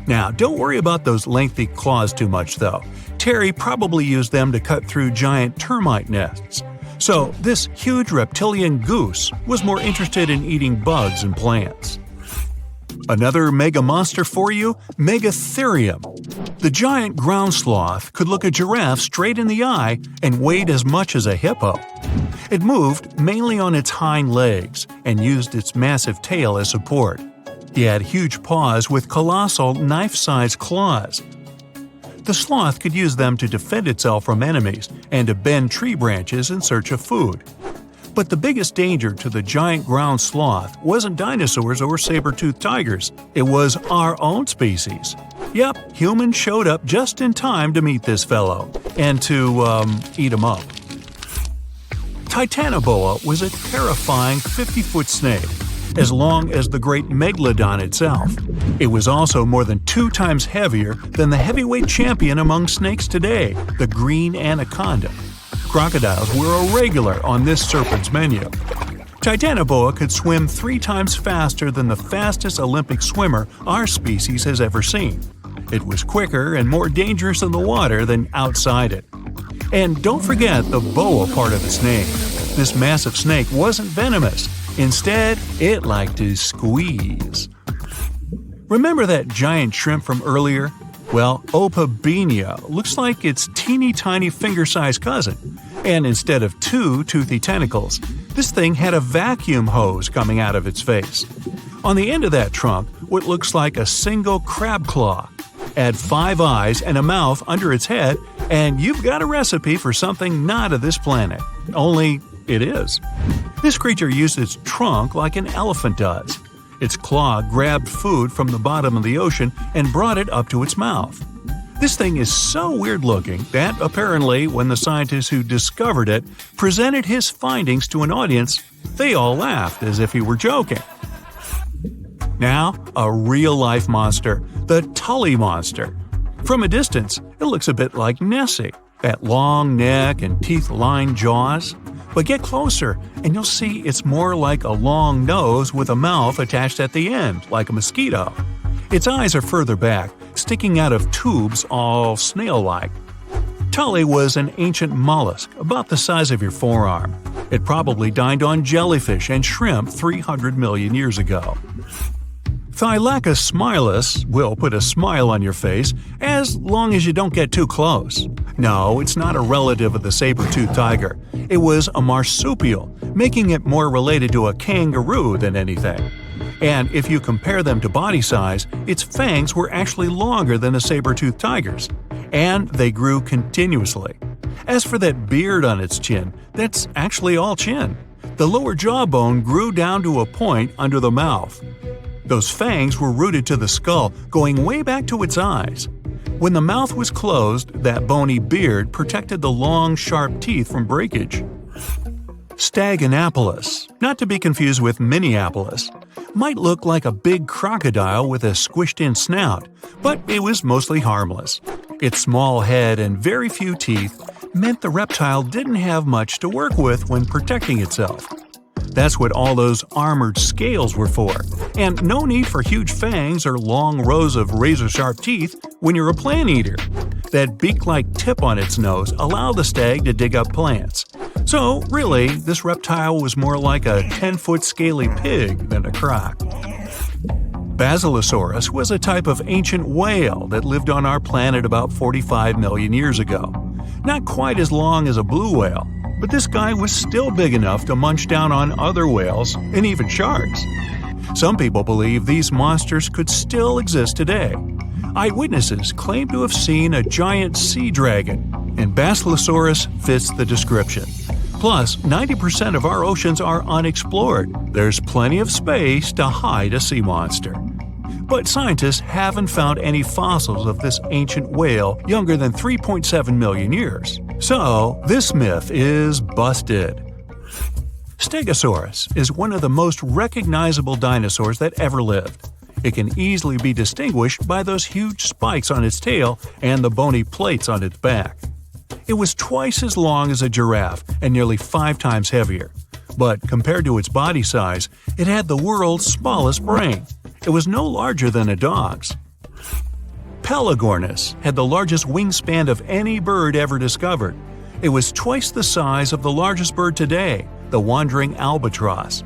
A: Now, don't worry about those lengthy claws too much, though. Terry probably used them to cut through giant termite nests. So, this huge reptilian goose was more interested in eating bugs and plants. Another mega monster for you? Megatherium. The giant ground sloth could look a giraffe straight in the eye and weighed as much as a hippo. It moved mainly on its hind legs and used its massive tail as support. He had huge paws with colossal knife-sized claws. The sloth could use them to defend itself from enemies and to bend tree branches in search of food. But the biggest danger to the giant ground sloth wasn't dinosaurs or saber-toothed tigers. It was our own species. Yep, humans showed up just in time to meet this fellow and to, eat him up. Titanoboa was a terrifying 50-foot snake, as long as the great Megalodon itself. It was also more than 2 times heavier than the heavyweight champion among snakes today, the green anaconda. Crocodiles were a regular on this serpent's menu. Titanoboa could swim 3 times faster than the fastest Olympic swimmer our species has ever seen. It was quicker and more dangerous in the water than outside it. And don't forget the boa part of its name. This massive snake wasn't venomous. Instead, it liked to squeeze. Remember that giant shrimp from earlier? Well, Opabenia looks like its teeny-tiny finger-sized cousin. And instead of 2 toothy tentacles, this thing had a vacuum hose coming out of its face. On the end of that trunk, what looks like a single crab claw. Add 5 eyes and a mouth under its head, and you've got a recipe for something not of this planet. Only it is. This creature used its trunk like an elephant does. Its claw grabbed food from the bottom of the ocean and brought it up to its mouth. This thing is so weird-looking that, apparently, when the scientists who discovered it presented his findings to an audience, they all laughed as if he were joking. Now, a real-life monster, the Tully monster. From a distance, it looks a bit like Nessie, that long neck and teeth-lined jaws. But get closer, and you'll see it's more like a long nose with a mouth attached at the end, like a mosquito. Its eyes are further back, sticking out of tubes all snail-like. Tully was an ancient mollusk, about the size of your forearm. It probably dined on jellyfish and shrimp 300 million years ago. Thylacus smilus will put a smile on your face as long as you don't get too close. No, it's not a relative of the saber-toothed tiger. It was a marsupial, making it more related to a kangaroo than anything. And if you compare them to body size, its fangs were actually longer than a saber-toothed tiger's. And they grew continuously. As for that beard on its chin, that's actually all chin. The lower jawbone grew down to a point under the mouth. Those fangs were rooted to the skull, going way back to its eyes. When the mouth was closed, that bony beard protected the long, sharp teeth from breakage. Staganapolis, not to be confused with Minneapolis, might look like a big crocodile with a squished-in snout, but it was mostly harmless. Its small head and very few teeth meant the reptile didn't have much to work with when protecting itself. That's what all those armored scales were for, and no need for huge fangs or long rows of razor-sharp teeth when you're a plant eater. That beak-like tip on its nose allowed the stag to dig up plants. So, really, this reptile was more like a 10-foot scaly pig than a croc. Basilosaurus was a type of ancient whale that lived on our planet about 45 million years ago. Not quite as long as a blue whale, but this guy was still big enough to munch down on other whales and even sharks. Some people believe these monsters could still exist today. Eyewitnesses claim to have seen a giant sea dragon, and Basilosaurus fits the description. Plus, 90% of our oceans are unexplored. There's plenty of space to hide a sea monster. But scientists haven't found any fossils of this ancient whale younger than 3.7 million years. So, this myth is busted. Stegosaurus is one of the most recognizable dinosaurs that ever lived. It can easily be distinguished by those huge spikes on its tail and the bony plates on its back. It was twice as long as a giraffe and nearly 5 times heavier. But compared to its body size, it had the world's smallest brain. It was no larger than a dog's.
C: Pelagornis had the largest wingspan of any bird ever discovered. It was twice the size of the largest bird today, the wandering albatross.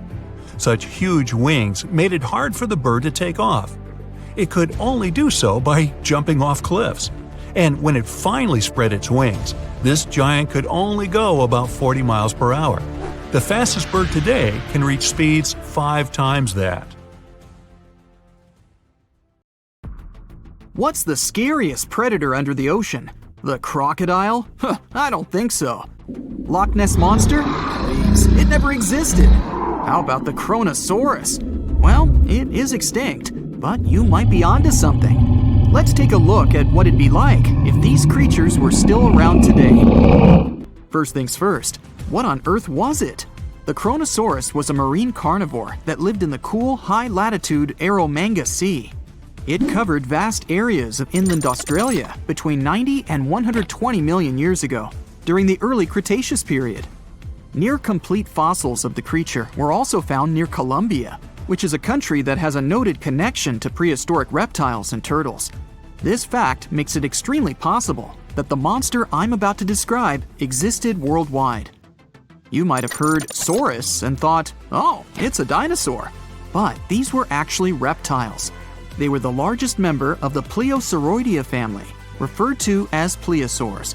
C: Such huge wings made it hard for the bird to take off. It could only do so by jumping off cliffs. And when it finally spread its wings, this giant could only go about 40 miles per hour. The fastest bird today can reach speeds 5 times that.
B: What's the scariest predator under the ocean? The crocodile? Huh, I don't think so. Loch Ness Monster? Please, it never existed. How about the Chronosaurus? Well, it is extinct, but you might be onto something. Let's take a look at what it'd be like if these creatures were still around today. First things first, what on earth was it? The Chronosaurus was a marine carnivore that lived in the cool, high-latitude Eromanga Sea. It covered vast areas of inland Australia between 90 and 120 million years ago, during the early Cretaceous period. Near-complete fossils of the creature were also found near Colombia, which is a country that has a noted connection to prehistoric reptiles and turtles. This fact makes it extremely possible that the monster I'm about to describe existed worldwide. You might have heard saurus and thought, oh, it's a dinosaur. But these were actually reptiles. They were the largest member of the Pleosauroidea family, referred to as plesiosaurs.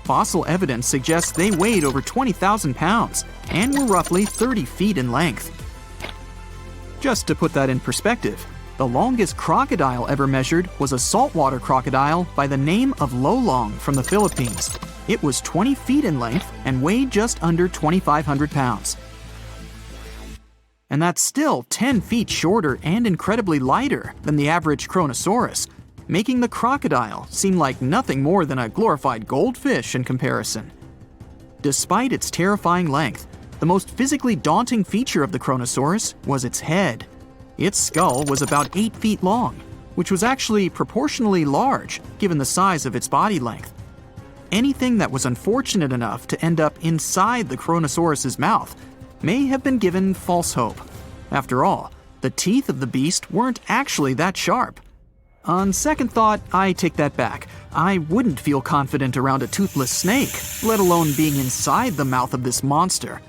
B: Fossil evidence suggests they weighed over 20,000 pounds and were roughly 30 feet in length. Just to put that in perspective, the longest crocodile ever measured was a saltwater crocodile by the name of Lolong from the Philippines. It was 20 feet in length and weighed just under 2,500 pounds. And that's still 10 feet shorter and incredibly lighter than the average Chronosaurus, making the crocodile seem like nothing more than a glorified goldfish in comparison. Despite its terrifying length, the most physically daunting feature of the Chronosaurus was its head. Its skull was about 8 feet long, which was actually proportionally large given the size of its body length. Anything that was unfortunate enough to end up inside the Chronosaurus's mouth may have been given false hope. After all, the teeth of the beast weren't actually that sharp. On second thought, I take that back. I wouldn't feel confident around a toothless snake, let alone being inside the mouth of this monster.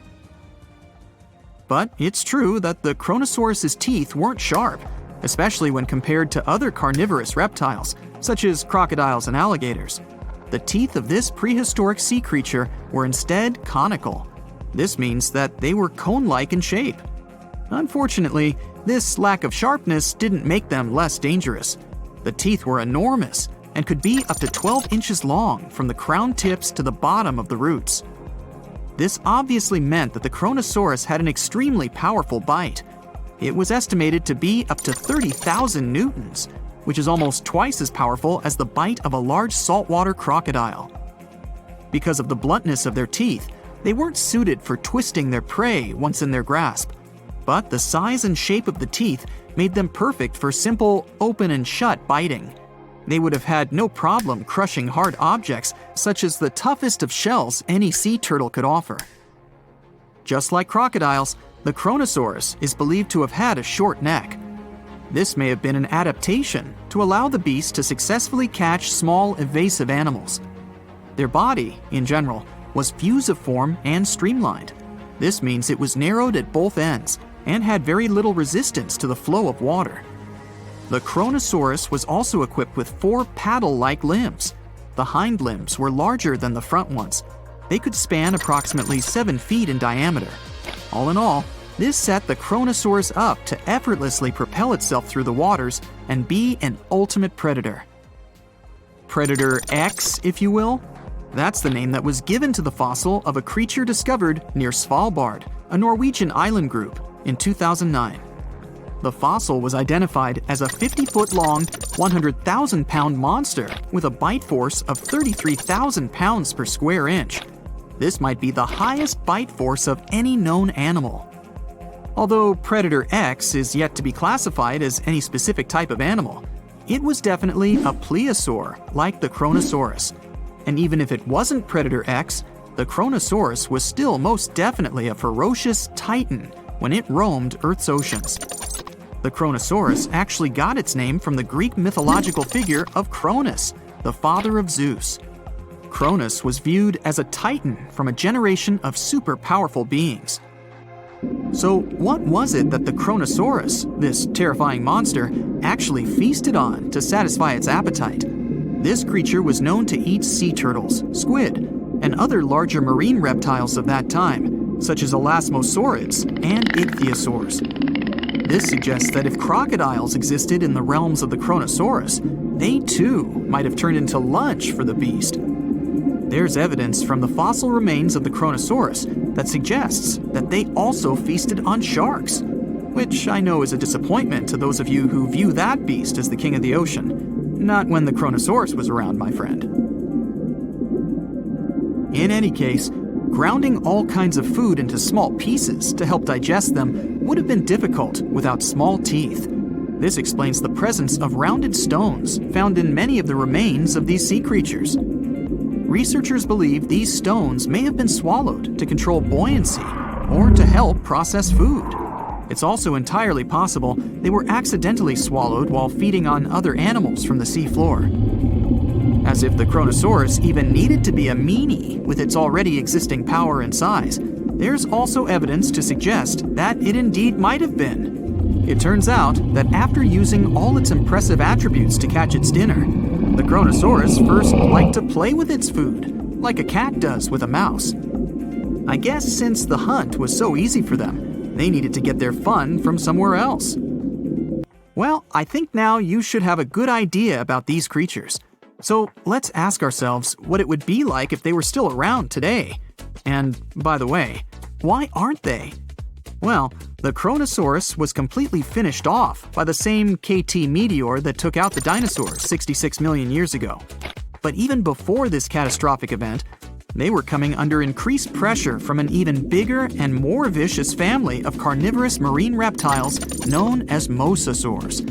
B: But it's true that the Chronosaurus's teeth weren't sharp, especially when compared to other carnivorous reptiles, such as crocodiles and alligators. The teeth of this prehistoric sea creature were instead conical. This means that they were cone-like in shape. Unfortunately, this lack of sharpness didn't make them less dangerous. The teeth were enormous and could be up to 12 inches long from the crown tips to the bottom of the roots. This obviously meant that the Chronosaurus had an extremely powerful bite. It was estimated to be up to 30,000 newtons, which is almost twice as powerful as the bite of a large saltwater crocodile. Because of the bluntness of their teeth, they weren't suited for twisting their prey once in their grasp, but the size and shape of the teeth made them perfect for simple open and shut biting. They would have had no problem crushing hard objects such as the toughest of shells any sea turtle could offer. Just like crocodiles, the Chronosaurus is believed to have had a short neck. This may have been an adaptation to allow the beast to successfully catch small evasive animals. Their body, in general, was fusiform and streamlined. This means it was narrowed at both ends and had very little resistance to the flow of water. The Chronosaurus was also equipped with 4 paddle-like limbs. The hind limbs were larger than the front ones. They could span approximately 7 feet in diameter. All in all, this set the Chronosaurus up to effortlessly propel itself through the waters and be an ultimate predator. Predator X, if you will? That's the name that was given to the fossil of a creature discovered near Svalbard, a Norwegian island group, in 2009. The fossil was identified as a 50-foot-long, 100,000-pound monster with a bite force of 33,000 pounds per square inch. This might be the highest bite force of any known animal. Although Predator X is yet to be classified as any specific type of animal, it was definitely a plesiosaur like the Chronosaurus. And even if it wasn't Predator X, the Chronosaurus was still most definitely a ferocious titan when it roamed Earth's oceans. The Chronosaurus actually got its name from the Greek mythological figure of Cronus, the father of Zeus. Cronus was viewed as a titan from a generation of super powerful beings. So what was it that the Chronosaurus, this terrifying monster, actually feasted on to satisfy its appetite? This creature was known to eat sea turtles, squid, and other larger marine reptiles of that time, such as elasmosaurids and ichthyosaurs. This suggests that if crocodiles existed in the realms of the Chronosaurus, they too might have turned into lunch for the beast. There's evidence from the fossil remains of the Chronosaurus that suggests that they also feasted on sharks, which I know is a disappointment to those of you who view that beast as the king of the ocean. Not when the Chronosaurus was around, my friend. In any case, grounding all kinds of food into small pieces to help digest them would have been difficult without small teeth. This explains the presence of rounded stones found in many of the remains of these sea creatures. Researchers believe these stones may have been swallowed to control buoyancy or to help process food. It's also entirely possible they were accidentally swallowed while feeding on other animals from the seafloor. As if the Chronosaurus even needed to be a meanie with its already existing power and size, there's also evidence to suggest that it indeed might have been. It turns out that after using all its impressive attributes to catch its dinner, the Chronosaurus first liked to play with its food, like a cat does with a mouse. I guess since the hunt was so easy for them, they needed to get their fun from somewhere else. Well, I think now you should have a good idea about these creatures. So let's ask ourselves what it would be like if they were still around today. And by the way, why aren't they? Well, the Chronosaurus was completely finished off by the same KT meteor that took out the dinosaurs 66 million years ago. But even before this catastrophic event, they were coming under increased pressure from an even bigger and more vicious family of carnivorous marine reptiles known as mosasaurs.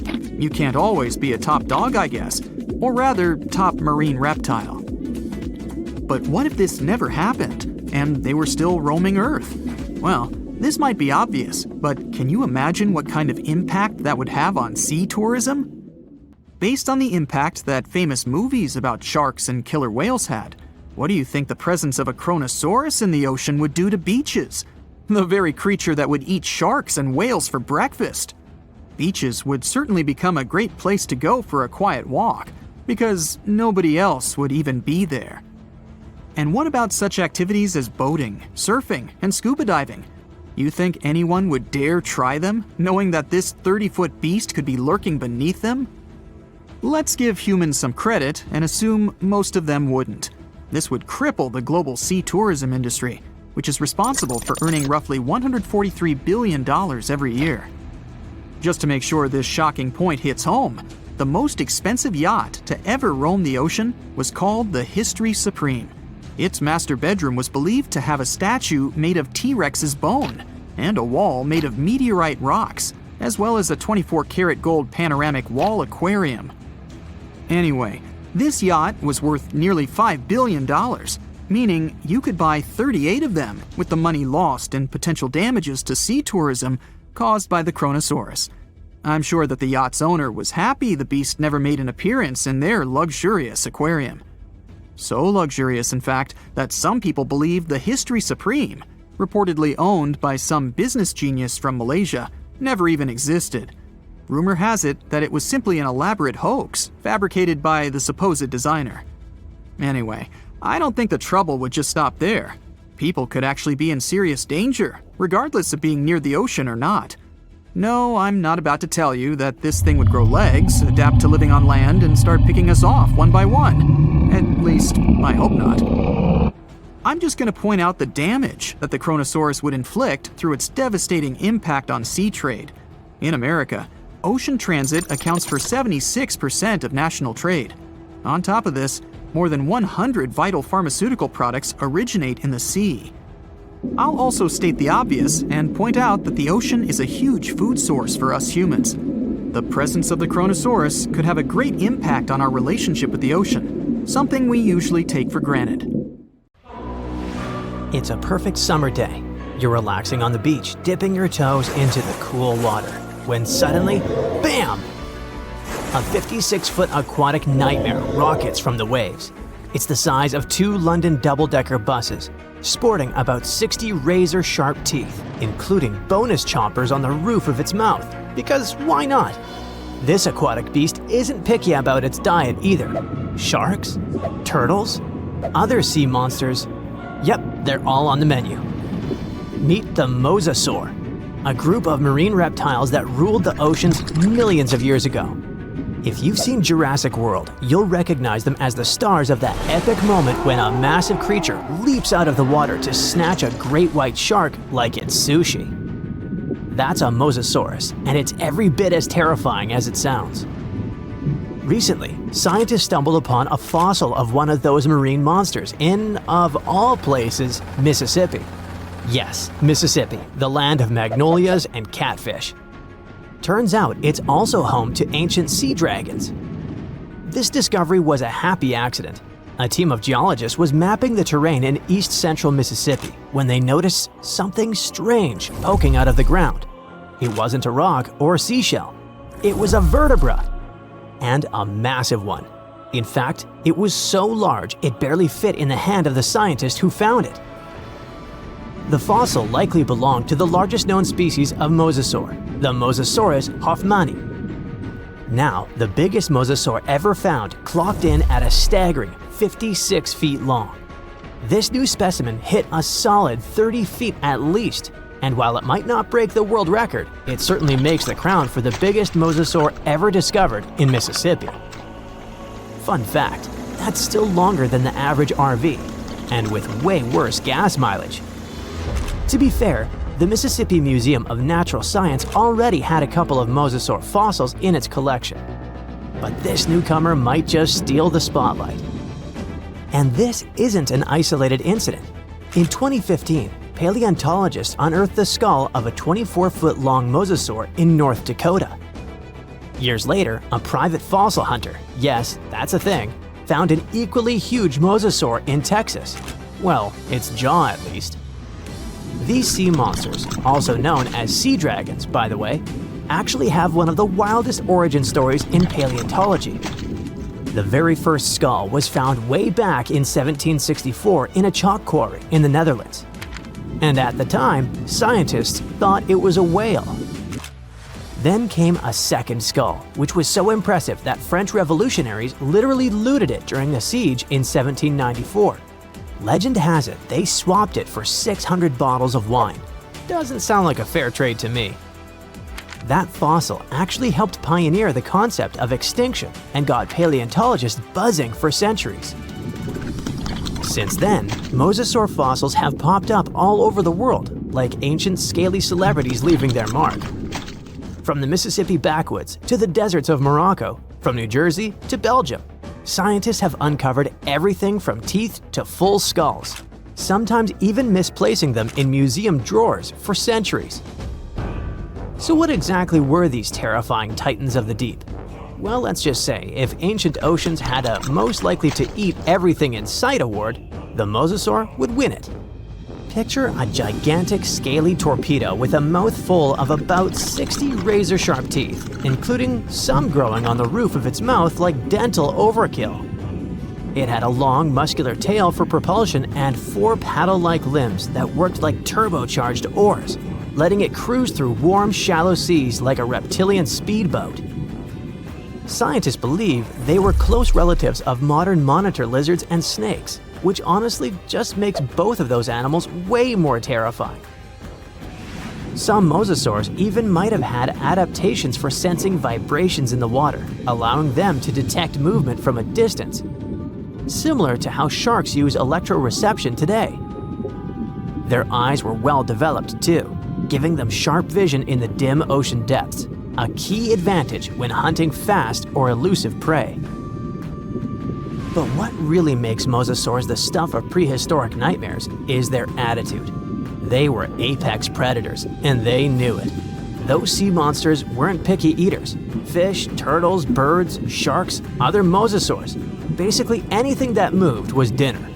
B: You can't always be a top dog, I guess, or rather, top marine reptile. But what if this never happened, and they were still roaming Earth? Well, this might be obvious, but can you imagine what kind of impact that would have on sea tourism? Based on the impact that famous movies about sharks and killer whales had, what do you think the presence of a Chronosaurus in the ocean would do to beaches? The very creature that would eat sharks and whales for breakfast. Beaches would certainly become a great place to go for a quiet walk, because nobody else would even be there. And what about such activities as boating, surfing, and scuba diving? You think anyone would dare try them, knowing that this 30-foot beast could be lurking beneath them? Let's give humans some credit and assume most of them wouldn't. This would cripple the global sea tourism industry, which is responsible for earning roughly $143 billion every year. Just to make sure this shocking point hits home, the most expensive yacht to ever roam the ocean was called the History Supreme. Its master bedroom was believed to have a statue made of T-Rex's bone and a wall made of meteorite rocks, as well as a 24-karat gold panoramic wall aquarium. Anyway, this yacht was worth nearly $5 billion, meaning you could buy 38 of them with the money lost in potential damages to sea tourism caused by the Chronosaurus. I'm sure that the yacht's owner was happy the beast never made an appearance in their luxurious aquarium. So luxurious, in fact, that some people believe the History Supreme, reportedly owned by some business genius from Malaysia, never even existed. Rumor has it that it was simply an elaborate hoax fabricated by the supposed designer. Anyway, I don't think the trouble would just stop there. People could actually be in serious danger, regardless of being near the ocean or not. No, I'm not about to tell you that this thing would grow legs, adapt to living on land, and start picking us off one by one. At least, I hope not. I'm just going to point out the damage that the Chronosaurus would inflict through its devastating impact on sea trade. In America, ocean transit accounts for 76% of national trade. On top of this, more than 100 vital pharmaceutical products originate in the sea. I'll also state the obvious and point out that the ocean is a huge food source for us humans. The presence of the Chronosaurus could have a great impact on our relationship with the ocean, something we usually take for granted.
D: It's a perfect summer day. You're relaxing on the beach, dipping your toes into the cool water. when suddenly, bam! A 56-foot aquatic nightmare rockets from the waves. It's the size of 2 London double-decker buses, sporting about 60 razor-sharp teeth, including bonus chompers on the roof of its mouth, because why not? This aquatic beast isn't picky about its diet either. Sharks? Turtles? Other sea monsters? Yep, they're all on the menu. Meet the Mosasaur, a group of marine reptiles that ruled the oceans millions of years ago. If you've seen Jurassic World, you'll recognize them as the stars of that epic moment when a massive creature leaps out of the water to snatch a great white shark like it's sushi. That's a Mosasaurus, and it's every bit as terrifying as it sounds. Recently, scientists stumbled upon a fossil of one of those marine monsters in, of all places, Mississippi. Yes, Mississippi, the land of magnolias and catfish. Turns out it's also home to ancient sea dragons. This discovery was a happy accident. A team of geologists was mapping the terrain in east-central Mississippi when they noticed something strange poking out of the ground. It wasn't a rock or seashell. It was a vertebra, and a massive one. In fact, it was so large it barely fit in the hand of the scientist who found it. The fossil likely belonged to the largest known species of mosasaur, the Mosasaurus hoffmanni. Now, the biggest mosasaur ever found clocked in at a staggering 56 feet long. This new specimen hit a solid 30 feet at least, and while it might not break the world record, it certainly makes the crown for the biggest mosasaur ever discovered in Mississippi. Fun fact, that's still longer than the average RV, and with way worse gas mileage. To be fair, the Mississippi Museum of Natural Science already had a couple of mosasaur fossils in its collection. But this newcomer might just steal the spotlight. And this isn't an isolated incident. In 2015, paleontologists unearthed the skull of a 24-foot-long mosasaur in North Dakota. Years later, a private fossil hunter, yes, that's a thing, found an equally huge mosasaur in Texas. Well, its jaw at least. These sea monsters, also known as sea dragons, by the way, actually have one of the wildest origin stories in paleontology. The very first skull was found way back in 1764 in a chalk quarry in the Netherlands. And at the time, scientists thought it was a whale. Then came a second skull, which was so impressive that French revolutionaries literally looted it during the siege in 1794. Legend has it they swapped it for 600 bottles of wine. Doesn't sound like a fair trade to me. That fossil actually helped pioneer the concept of extinction and got paleontologists buzzing for centuries. Since then, mosasaur fossils have popped up all over the world, like ancient scaly celebrities leaving their mark. From the Mississippi backwoods to the deserts of Morocco, from New Jersey to Belgium, scientists have uncovered everything from teeth to full skulls, sometimes even misplacing them in museum drawers for centuries. So what exactly were these terrifying titans of the deep? Well, let's just say, if ancient oceans had a most likely to eat everything in sight award, the mosasaur would win it. Picture a gigantic scaly torpedo with a mouth full of about 60 razor-sharp teeth, including some growing on the roof of its mouth like dental overkill. It had a long, muscular tail for propulsion and 4 paddle-like limbs that worked like turbocharged oars, letting it cruise through warm, shallow seas like a reptilian speedboat. Scientists believe they were close relatives of modern monitor lizards and snakes, which honestly just makes both of those animals way more terrifying. Some mosasaurs even might have had adaptations for sensing vibrations in the water, allowing them to detect movement from a distance, similar to how sharks use electroreception today. Their eyes were well developed too, giving them sharp vision in the dim ocean depths, a key advantage when hunting fast or elusive prey. But what really makes mosasaurs the stuff of prehistoric nightmares is their attitude. They were apex predators, and they knew it. Those sea monsters weren't picky eaters. Fish, turtles, birds, sharks, other mosasaurs. Basically anything that moved was dinner.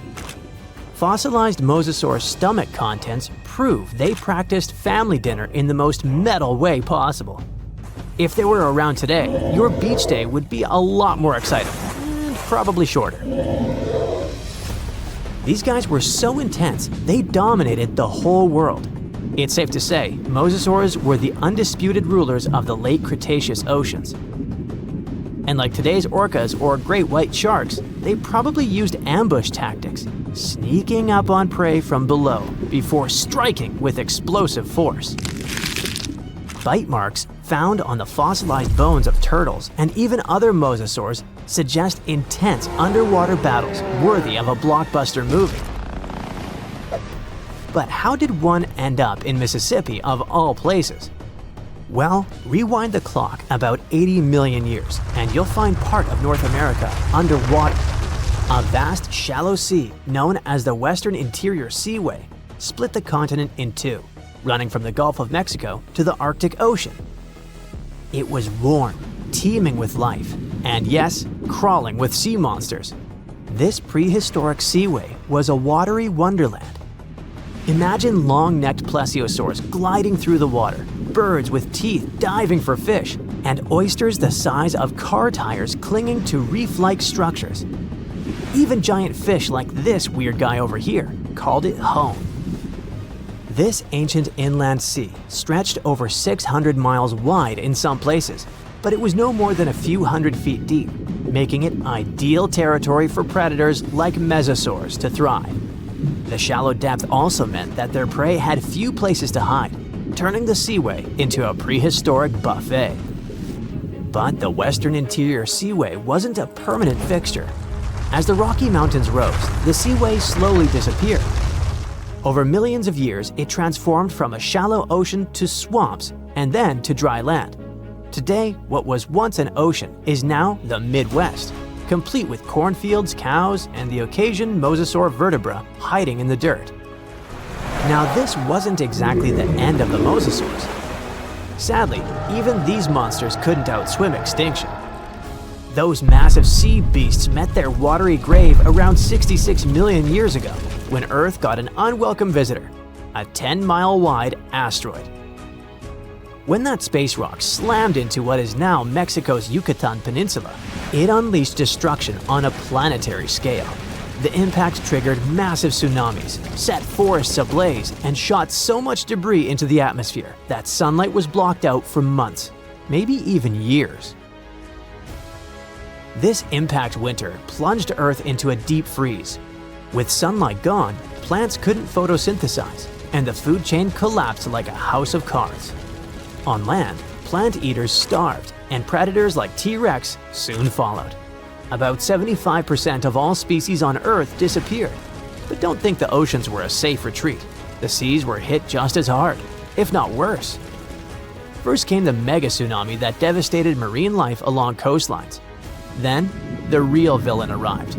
D: Fossilized mosasaur stomach contents prove they practiced family dinner in the most metal way possible. If they were around today, your beach day would be a lot more exciting, and probably shorter. These guys were so intense, they dominated the whole world. It's safe to say, mosasaurs were the undisputed rulers of the late Cretaceous oceans. And like today's orcas or great white sharks, they probably used ambush tactics, sneaking up on prey from below before striking with explosive force. Bite marks found on the fossilized bones of turtles and even other mosasaurs suggest intense underwater battles worthy of a blockbuster movie. But how did one end up in Mississippi of all places? Well, rewind the clock about 80 million years and you'll find part of North America underwater. A vast shallow sea known as the Western Interior Seaway split the continent in two, running from the Gulf of Mexico to the Arctic Ocean. It was warm, teeming with life, and yes, crawling with sea monsters. This prehistoric seaway was a watery wonderland. Imagine long-necked plesiosaurs gliding through the water, birds with teeth diving for fish, and oysters the size of car tires clinging to reef-like structures. Even giant fish like this weird guy over here called it home. This ancient inland sea stretched over 600 miles wide in some places, but it was no more than a few hundred feet deep, making it ideal territory for predators like mesosaurs to thrive. The shallow depth also meant that their prey had few places to hide, turning the seaway into a prehistoric buffet. But the Western Interior Seaway wasn't a permanent fixture. As the Rocky Mountains rose, the seaway slowly disappeared. Over millions of years, it transformed from a shallow ocean to swamps and then to dry land. Today, what was once an ocean is now the Midwest, complete with cornfields, cows, and the occasion mosasaur vertebra hiding in the dirt. Now, this wasn't exactly the end of the mosasaurs. Sadly, even these monsters couldn't outswim extinction. Those massive sea beasts met their watery grave around 66 million years ago, when Earth got an unwelcome visitor, a 10-mile-wide asteroid. When that space rock slammed into what is now Mexico's Yucatan Peninsula, it unleashed destruction on a planetary scale. The impact triggered massive tsunamis, set forests ablaze, and shot so much debris into the atmosphere that sunlight was blocked out for months, maybe even years. This impact winter plunged Earth into a deep freeze. With sunlight gone, plants couldn't photosynthesize, and the food chain collapsed like a house of cards. On land, plant eaters starved, and predators like T-Rex soon followed. About 75% of all species on Earth disappeared. But don't think the oceans were a safe retreat. The seas were hit just as hard, if not worse. First came the mega tsunami that devastated marine life along coastlines. Then, the real villain arrived.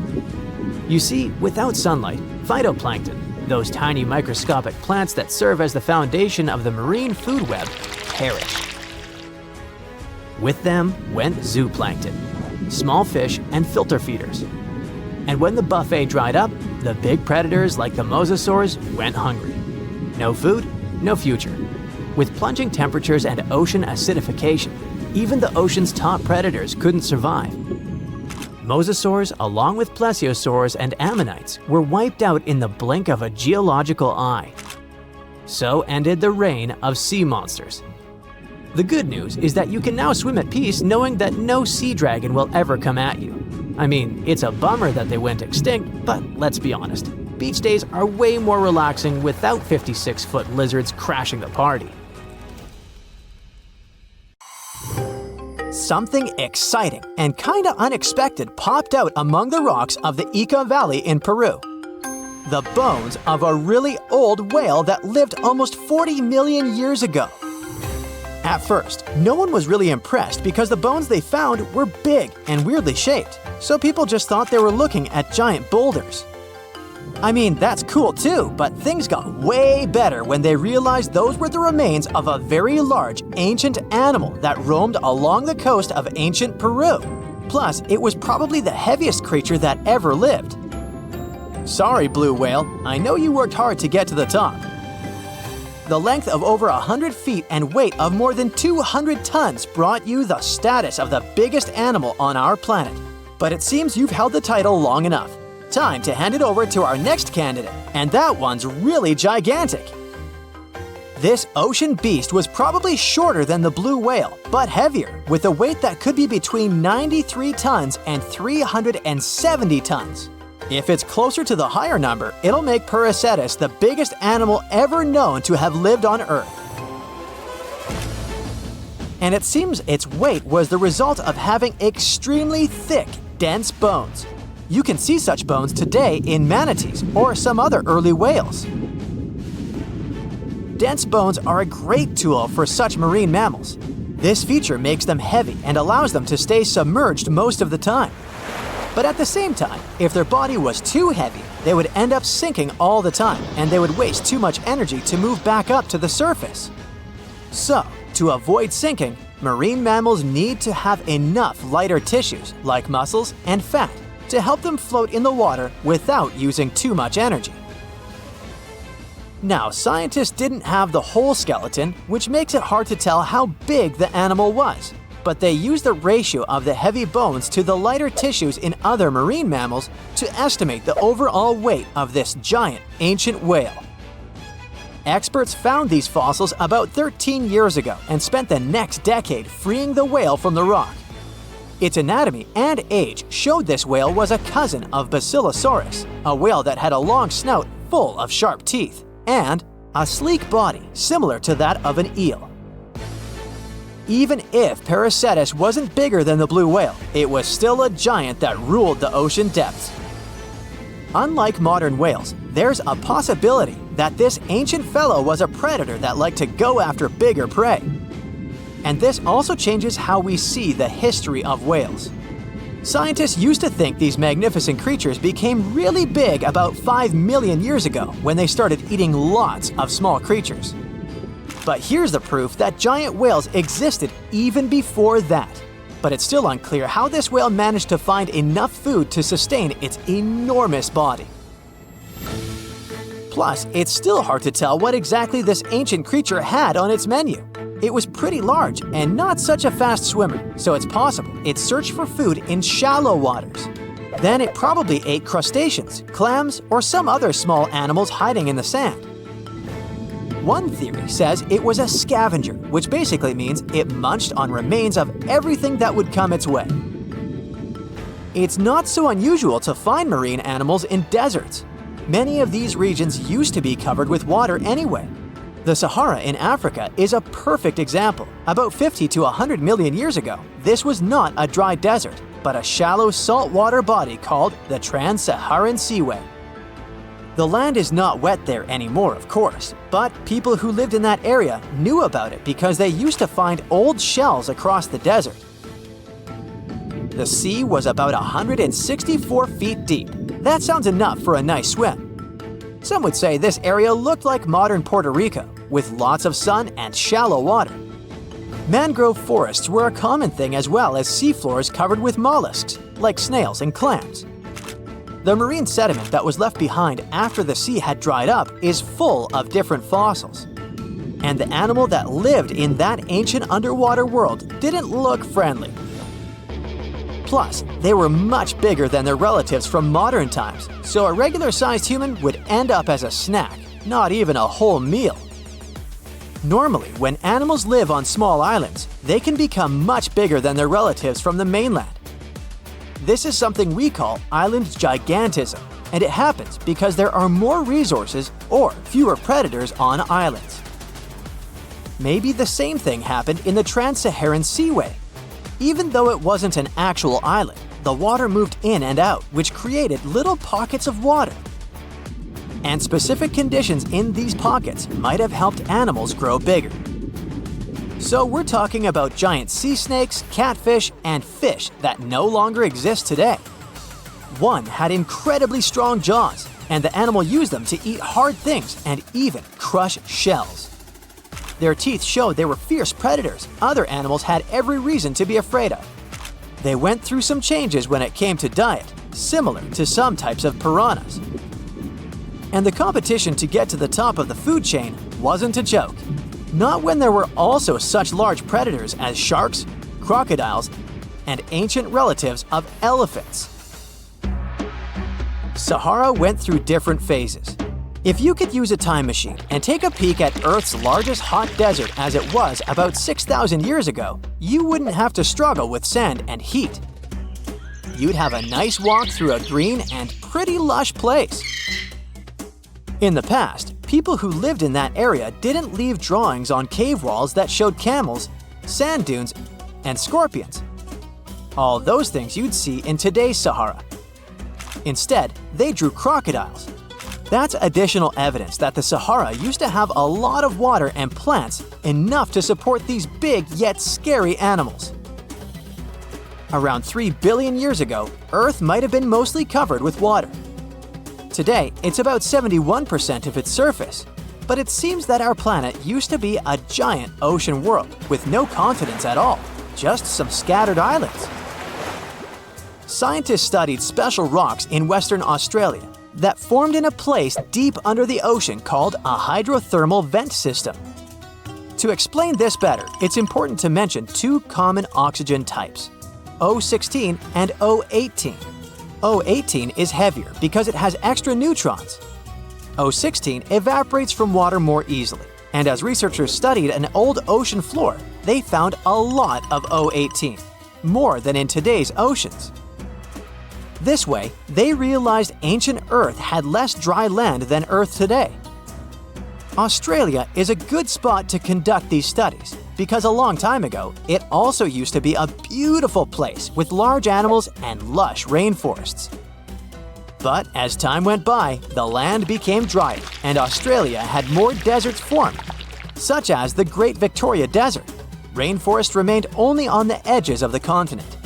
D: You see, without sunlight, phytoplankton, those tiny microscopic plants that serve as the foundation of the marine food web, perished. With them went zooplankton, small fish, and filter feeders. And when the buffet dried up, the big predators like the mosasaurs went hungry. No food, no future. With plunging temperatures and ocean acidification, even the ocean's top predators couldn't survive. Mosasaurs, along with plesiosaurs and ammonites, were wiped out in the blink of a geological eye. So ended the reign of sea monsters. The good news is that you can now swim at peace knowing that no sea dragon will ever come at you. I mean, it's a bummer that they went extinct, but let's be honest. Beach days are way more relaxing without 56-foot lizards crashing the party. Something exciting and kinda unexpected popped out among the rocks of the Ica Valley in Peru. The bones of a really old whale that lived almost 40 million years ago. At first, no one was really impressed because the bones they found were big and weirdly shaped, so people just thought they were looking at giant boulders. I mean, that's cool too, but things got way better when they realized those were the remains of a very large ancient animal that roamed along the coast of ancient Peru. Plus, it was probably the heaviest creature that ever lived. Sorry, blue whale, I know you worked hard to get to the top. the length of over 100 feet and weight of more than 200 tons brought you the status of the biggest animal on our planet. But it seems you've held the title long enough. Time to hand it over to our next candidate, and that one's really gigantic. This ocean beast was probably shorter than the blue whale, but heavier, with a weight that could be between 93 tons and 370 tons. If it's closer to the higher number, it'll make Paracetus the biggest animal ever known to have lived on Earth. And it seems its weight was the result of having extremely thick, dense bones. You can see such bones today in manatees or some other early whales. Dense bones are a great tool for such marine mammals. This feature makes them heavy and allows them to stay submerged most of the time. But at the same time, if their body was too heavy, they would end up sinking all the time, and they would waste too much energy to move back up to the surface. So, to avoid sinking, marine mammals need to have enough lighter tissues, like muscles and fat, to help them float in the water without using too much energy. Now, scientists didn't have the whole skeleton, which makes it hard to tell how big the animal was. But they used the ratio of the heavy bones to the lighter tissues in other marine mammals to estimate the overall weight of this giant ancient whale. Experts found these fossils about 13 years ago and spent the next decade freeing the whale from the rock. Its anatomy and age showed this whale was a cousin of Basilosaurus, a whale that had a long snout full of sharp teeth, and a sleek body similar to that of an eel. Even if Paracetus wasn't bigger than the blue whale, it was still a giant that ruled the ocean depths. Unlike modern whales, there's a possibility that this ancient fellow was a predator that liked to go after bigger prey. And this also changes how we see the history of whales. Scientists used to think these magnificent creatures became really big about 5 million years ago when they started eating lots of small creatures. But here's the proof that giant whales existed even before that. But it's still unclear how this whale managed to find enough food to sustain its enormous body. Plus, it's still hard to tell what exactly this ancient creature had on its menu. It was pretty large and not such a fast swimmer, so it's possible it searched for food in shallow waters. Then it probably ate crustaceans, clams, or some other small animals hiding in the sand. One theory says it was a scavenger, which basically means it munched on remains of everything that would come its way. It's not so unusual to find marine animals in deserts. Many of these regions used to be covered with water anyway. The Sahara in Africa is a perfect example. About 50 to 100 million years ago, this was not a dry desert, but a shallow saltwater body called the Trans-Saharan Seaway. The land is not wet there anymore, of course, but people who lived in that area knew about it because they used to find old shells across the desert. The sea was about 164 feet deep. That sounds enough for a nice swim. Some would say this area looked like modern Puerto Rico, with lots of sun and shallow water. Mangrove forests were a common thing, as well as seafloors covered with mollusks, like snails and clams. The marine sediment that was left behind after the sea had dried up is full of different fossils. And the animal that lived in that ancient underwater world didn't look friendly. Plus, they were much bigger than their relatives from modern times, so a regular-sized human would end up as a snack, not even a whole meal. Normally, when animals live on small islands, they can become much bigger than their relatives from the mainland. This is something we call island gigantism, and it happens because there are more resources or fewer predators on islands. Maybe the same thing happened in the Trans-Saharan Seaway. Even though it wasn't an actual island, the water moved in and out, which created little pockets of water. And specific conditions in these pockets might have helped animals grow bigger. So we're talking about giant sea snakes, catfish, and fish that no longer exist today. One had incredibly strong jaws, and the animal used them to eat hard things and even crush shells. Their teeth showed they were fierce predators other animals had every reason to be afraid of. They went through some changes when it came to diet, similar to some types of piranhas. And the competition to get to the top of the food chain wasn't a joke. Not when there were also such large predators as sharks, crocodiles, and ancient relatives of elephants. Sahara went through different phases. If you could use a time machine and take a peek at Earth's largest hot desert as it was about 6,000 years ago, you wouldn't have to struggle with sand and heat. You'd have a nice walk through a green and pretty lush place. In the past, people who lived in that area didn't leave drawings on cave walls that showed camels, sand dunes, and scorpions. All those things you'd see in today's Sahara. Instead, they drew crocodiles. That's additional evidence that the Sahara used to have a lot of water and plants, enough to support these big yet scary animals. Around 3 billion years ago, Earth might have been mostly covered with water. Today, it's about 71% of its surface, but it seems that our planet used to be a giant ocean world with no continents at all, just some scattered islands. Scientists studied special rocks in Western Australia that formed in a place deep under the ocean called a hydrothermal vent system. To explain this better, it's important to mention two common oxygen types, O16 and O18. O18 is heavier because it has extra neutrons. O16 evaporates from water more easily, and as researchers studied an old ocean floor, they found a lot of O18, more than in today's oceans. This way, they realized ancient Earth had less dry land than Earth today. Australia is a good spot to conduct these studies because a long time ago, it also used to be a beautiful place with large animals and lush rainforests. But as time went by, the land became drier and Australia had more deserts formed, such as the Great Victoria Desert. Rainforest remained only on the edges of the continent.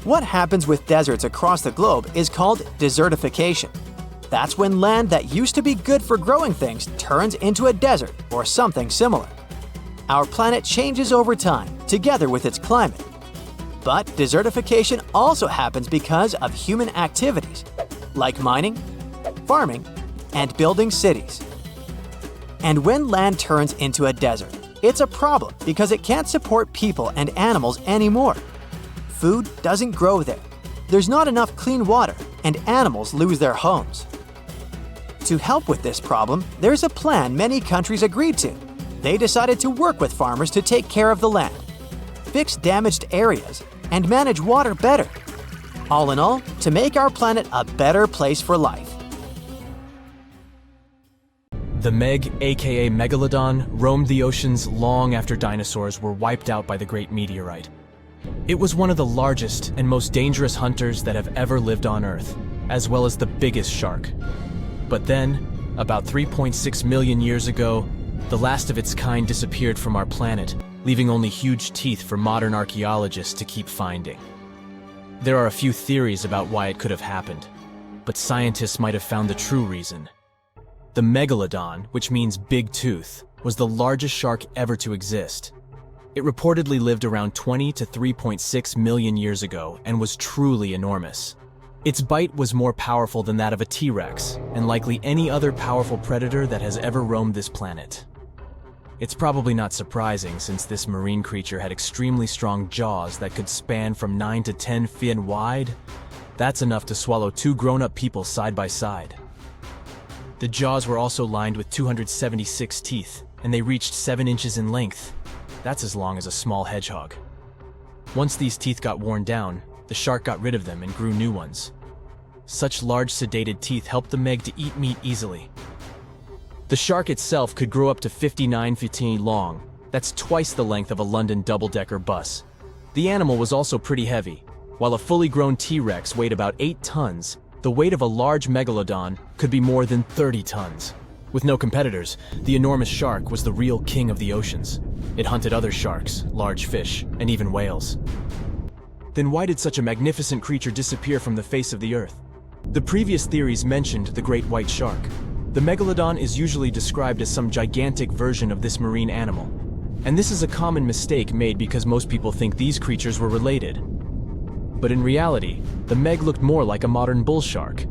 D: What happens with deserts across the globe is called desertification. That's when land that used to be good for growing things turns into a desert or something similar. Our planet changes over time, together with its climate. But desertification also happens because of human activities, like mining, farming, and building cities. And when land turns into a desert, it's a problem because it can't support people and animals anymore. Food doesn't grow there. There's not enough clean water, and animals lose their homes. To help with this problem, there's a plan many countries agreed to. They decided to work with farmers to take care of the land, fix damaged areas, and manage water better. All in all, to make our planet a better place for life.
E: The Meg, aka Megalodon, roamed the oceans long after dinosaurs were wiped out by the Great Meteorite. It was one of the largest and most dangerous hunters that have ever lived on Earth, as well as the biggest shark. But then, about 3.6 million years ago, the last of its kind disappeared from our planet, leaving only huge teeth for modern archaeologists to keep finding. There are a few theories about why it could have happened, but scientists might have found the true reason. The Megalodon, which means big tooth, was the largest shark ever to exist. It reportedly lived around 20 to 3.6 million years ago and was truly enormous. Its bite was more powerful than that of a T-Rex, and likely any other powerful predator that has ever roamed this planet. It's probably not surprising since this marine creature had extremely strong jaws that could span from 9 to 10 feet wide. That's enough to swallow 2 grown-up people side by side. The jaws were also lined with 276 teeth, and they reached 7 inches in length. That's as long as a small hedgehog. Once these teeth got worn down, the shark got rid of them and grew new ones. Such large sedated teeth helped the Meg to eat meat easily. The shark itself could grow up to 59 feet long. That's twice the length of a London double-decker bus. The animal was also pretty heavy. While a fully grown T-Rex weighed about 8 tons, the weight of a large Megalodon could be more than 30 tons. With no competitors, the enormous shark was the real king of the oceans. It hunted other sharks, large fish, and even whales. Then why did such a magnificent creature disappear from the face of the Earth? The previous theories mentioned the great white shark. The Megalodon is usually described as some gigantic version of this marine animal. And this is a common mistake made because most people think these creatures were related. But in reality, the Meg looked more like a modern bull shark.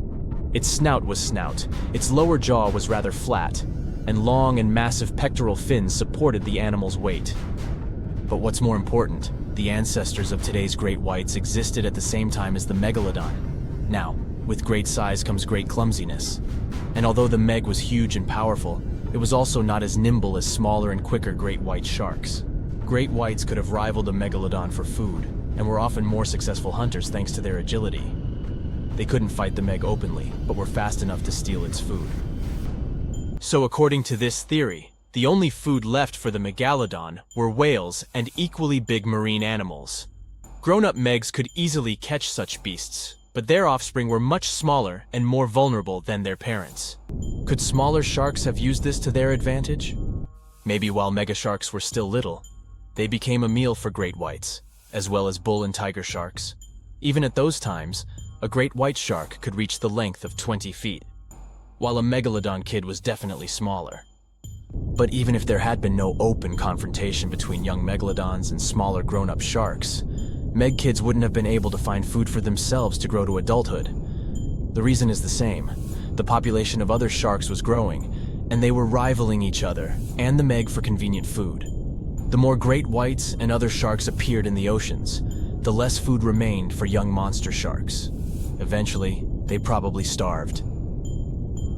E: Its snout was snout, its lower jaw was rather flat, and long and massive pectoral fins supported the animal's weight. But what's more important, the ancestors of today's great whites existed at the same time as the Megalodon. Now, with great size comes great clumsiness. And although the Meg was huge and powerful, it was also not as nimble as smaller and quicker great white sharks. Great whites could have rivaled a Megalodon for food, and were often more successful hunters thanks to their agility. They couldn't fight the Meg openly, but were fast enough to steal its food. So according to this theory, the only food left for the Megalodon were whales and equally big marine animals. Grown-up Megs could easily catch such beasts, but their offspring were much smaller and more vulnerable than their parents. Could smaller sharks have used this to their advantage? Maybe while megasharks were still little, they became a meal for great whites, as well as bull and tiger sharks. Even at those times, a great white shark could reach the length of 20 feet, while a Megalodon kid was definitely smaller. But even if there had been no open confrontation between young Megalodons and smaller grown-up sharks, Meg kids wouldn't have been able to find food for themselves to grow to adulthood. The reason is the same. The population of other sharks was growing, and they were rivaling each other and the Meg for convenient food. The more great whites and other sharks appeared in the oceans, the less food remained for young monster sharks. Eventually, they probably starved.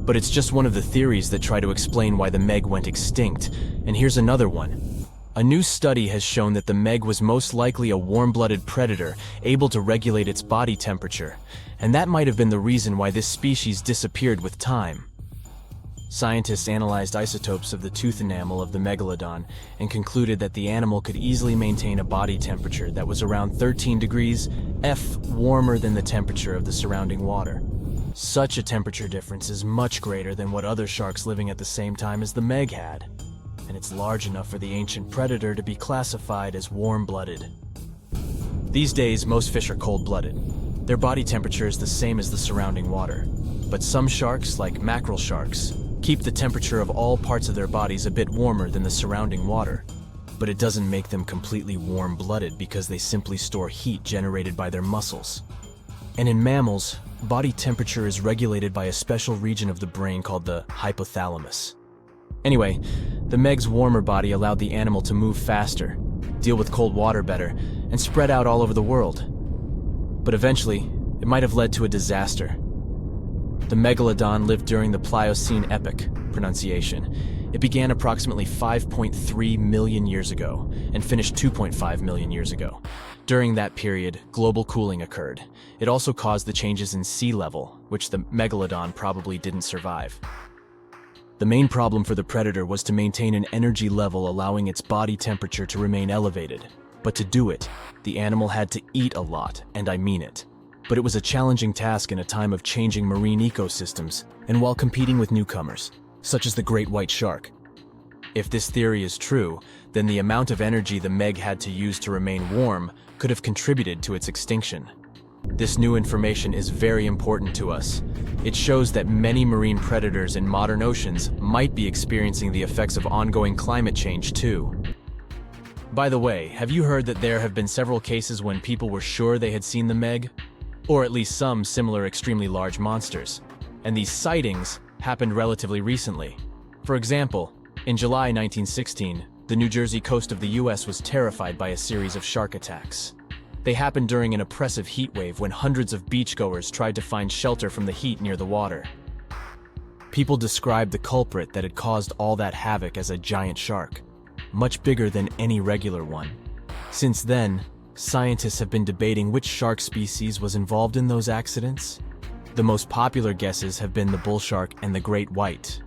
E: But it's just one of the theories that try to explain why the Meg went extinct, and here's another one. A new study has shown that the Meg was most likely a warm-blooded predator able to regulate its body temperature, and that might have been the reason why this species disappeared with time. Scientists analyzed isotopes of the tooth enamel of the Megalodon and concluded that the animal could easily maintain a body temperature that was around 13 degrees F warmer than the temperature of the surrounding water. Such a temperature difference is much greater than what other sharks living at the same time as the Meg had, and it's large enough for the ancient predator to be classified as warm-blooded. These days, most fish are cold-blooded. Their body temperature is the same as the surrounding water, but some sharks, like mackerel sharks, keep the temperature of all parts of their bodies a bit warmer than the surrounding water. But it doesn't make them completely warm-blooded because they simply store heat generated by their muscles. And in mammals, body temperature is regulated by a special region of the brain called the hypothalamus. Anyway, the Meg's warmer body allowed the animal to move faster, deal with cold water better, and spread out all over the world. But eventually, it might have led to a disaster. The Megalodon lived during the Pliocene epoch, pronunciation. It began approximately 5.3 million years ago and finished 2.5 million years ago. During that period, global cooling occurred. It also caused the changes in sea level, which the Megalodon probably didn't survive. The main problem for the predator was to maintain an energy level allowing its body temperature to remain elevated. But to do it, the animal had to eat a lot, and I mean it. But it was a challenging task in a time of changing marine ecosystems, and while competing with newcomers, such as the great white shark. If this theory is true, then the amount of energy the Meg had to use to remain warm could have contributed to its extinction. This new information is very important to us. It shows that many marine predators in modern oceans might be experiencing the effects of ongoing climate change too. By the way, have you heard that there have been several cases when people were sure they had seen the Meg? Or at least some similar extremely large monsters. And these sightings happened relatively recently. For example, in July 1916, the New Jersey coast of the US was terrified by a series of shark attacks. They happened during an oppressive heat wave when hundreds of beachgoers tried to find shelter from the heat near the water. People described the culprit that had caused all that havoc as a giant shark, much bigger than any regular one. Since then, scientists have been debating which shark species was involved in those accidents. The most popular guesses have been the bull shark and the great white.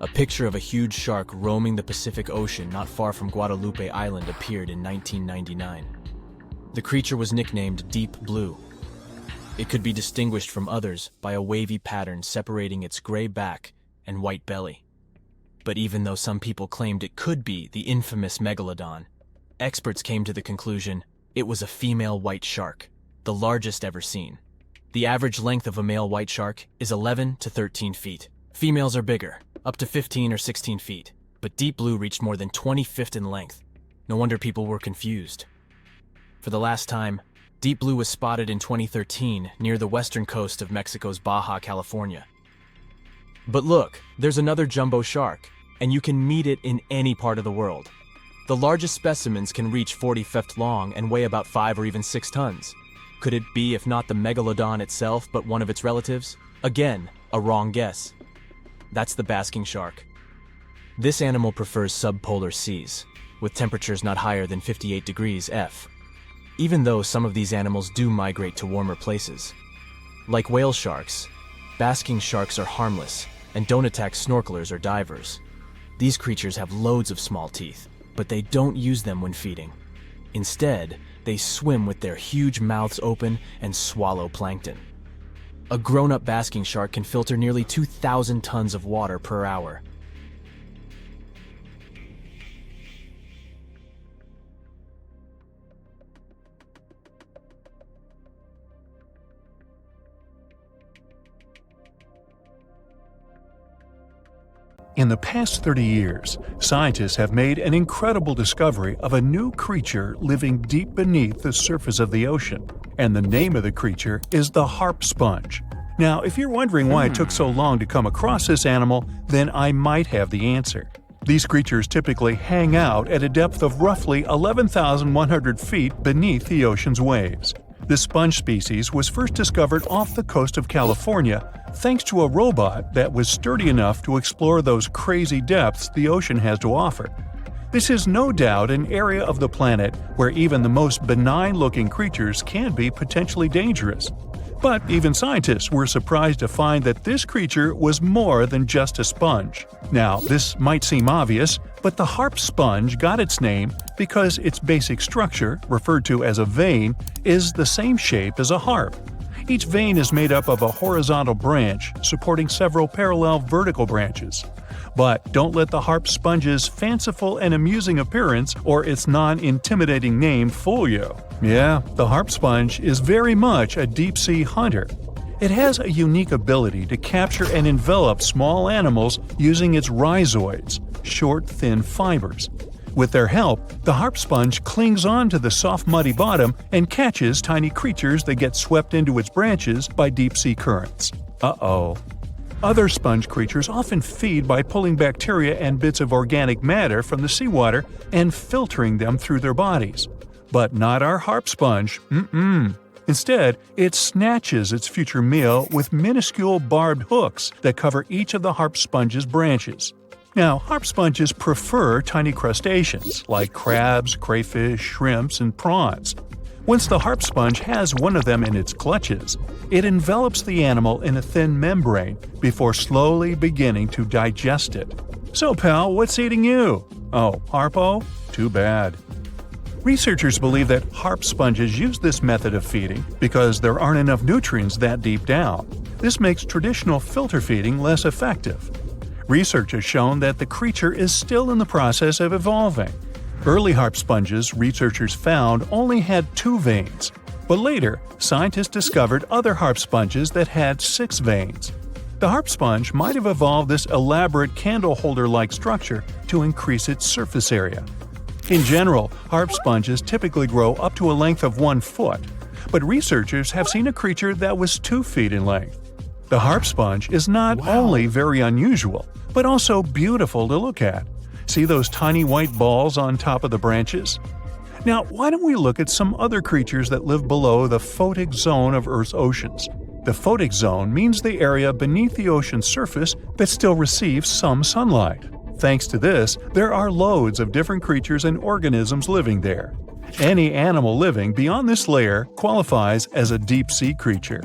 E: A picture of a huge shark roaming the Pacific Ocean not far from Guadalupe Island appeared in 1999. The creature was nicknamed Deep Blue. It could be distinguished from others by a wavy pattern separating its gray back and white belly. But even though some people claimed it could be the infamous Megalodon, experts came to the conclusion it was a female white shark, the largest ever seen. The average length of a male white shark is 11 to 13 feet. Females are bigger, up to 15 or 16 feet, but Deep Blue reached more than 20 feet in length. No wonder people were confused. For the last time, Deep Blue was spotted in 2013 near the western coast of Mexico's Baja California. But look, there's another jumbo shark, and you can meet it in any part of the world. The largest specimens can reach 40 feet long and weigh about 5 or even 6 tons. Could it be, if not the Megalodon itself, but one of its relatives? Again, a wrong guess. That's the basking shark. This animal prefers subpolar seas, with temperatures not higher than 58 degrees F, even though some of these animals do migrate to warmer places. Like whale sharks, basking sharks are harmless and don't attack snorkelers or divers. These creatures have loads of small teeth, but they don't use them when feeding. Instead, they swim with their huge mouths open and swallow plankton. A grown-up basking shark can filter nearly 2,000 tons of water per hour.
C: In the past 30 years, scientists have made an incredible discovery of a new creature living deep beneath the surface of the ocean, and the name of the creature is the harp sponge. Now, if you're wondering why it took so long to come across this animal, then I might have the answer. These creatures typically hang out at a depth of roughly 11,100 feet beneath the ocean's waves. The sponge species was first discovered off the coast of California thanks to a robot that was sturdy enough to explore those crazy depths the ocean has to offer. This is no doubt an area of the planet where even the most benign-looking creatures can be potentially dangerous. But even scientists were surprised to find that this creature was more than just a sponge. Now, this might seem obvious, but the harp sponge got its name because its basic structure, referred to as a vein, is the same shape as a harp. Each vein is made up of a horizontal branch supporting several parallel vertical branches. But don't let the harp sponge's fanciful and amusing appearance or its non-intimidating name fool you. Yeah, the harp sponge is very much a deep-sea hunter. It has a unique ability to capture and envelop small animals using its rhizoids, short, thin fibers. With their help, the harp sponge clings on to the soft, muddy bottom and catches tiny creatures that get swept into its branches by deep-sea currents. Uh-oh. Other sponge creatures often feed by pulling bacteria and bits of organic matter from the seawater and filtering them through their bodies. But not our harp sponge. Instead, it snatches its future meal with minuscule barbed hooks that cover each of the harp sponge's branches. Now, harp sponges prefer tiny crustaceans like crabs, crayfish, shrimps, and prawns. Once the harp sponge has one of them in its clutches, it envelops the animal in a thin membrane before slowly beginning to digest it. So, pal, what's eating you? Oh, harpo? Too bad. Researchers believe that harp sponges use this method of feeding because there aren't enough nutrients that deep down. This makes traditional filter feeding less effective. Research has shown that the creature is still in the process of evolving. Early harp sponges, researchers found, only had 2 veins, but later, scientists discovered other harp sponges that had 6 veins. The harp sponge might have evolved this elaborate candle holder-like structure to increase its surface area. In general, harp sponges typically grow up to a length of 1 foot, but researchers have seen a creature that was 2 feet in length. The harp sponge is not only very unusual, but also beautiful to look at. See those tiny white balls on top of the branches? Now, why don't we look at some other creatures that live below the photic zone of Earth's oceans? The photic zone means the area beneath the ocean's surface that still receives some sunlight. Thanks to this, there are loads of different creatures and organisms living there. Any animal living beyond this layer qualifies as a deep-sea creature.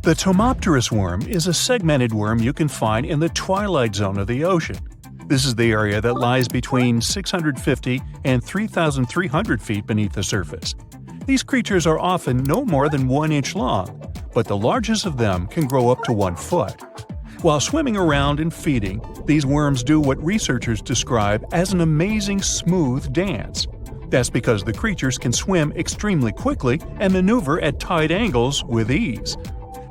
C: The Tomopterus worm is a segmented worm you can find in the twilight zone of the ocean. This is the area that lies between 650 and 3,300 feet beneath the surface. These creatures are often no more than 1 inch long, but the largest of them can grow up to 1 foot. While swimming around and feeding, these worms do what researchers describe as an amazing smooth dance. That's because the creatures can swim extremely quickly and maneuver at tight angles with ease.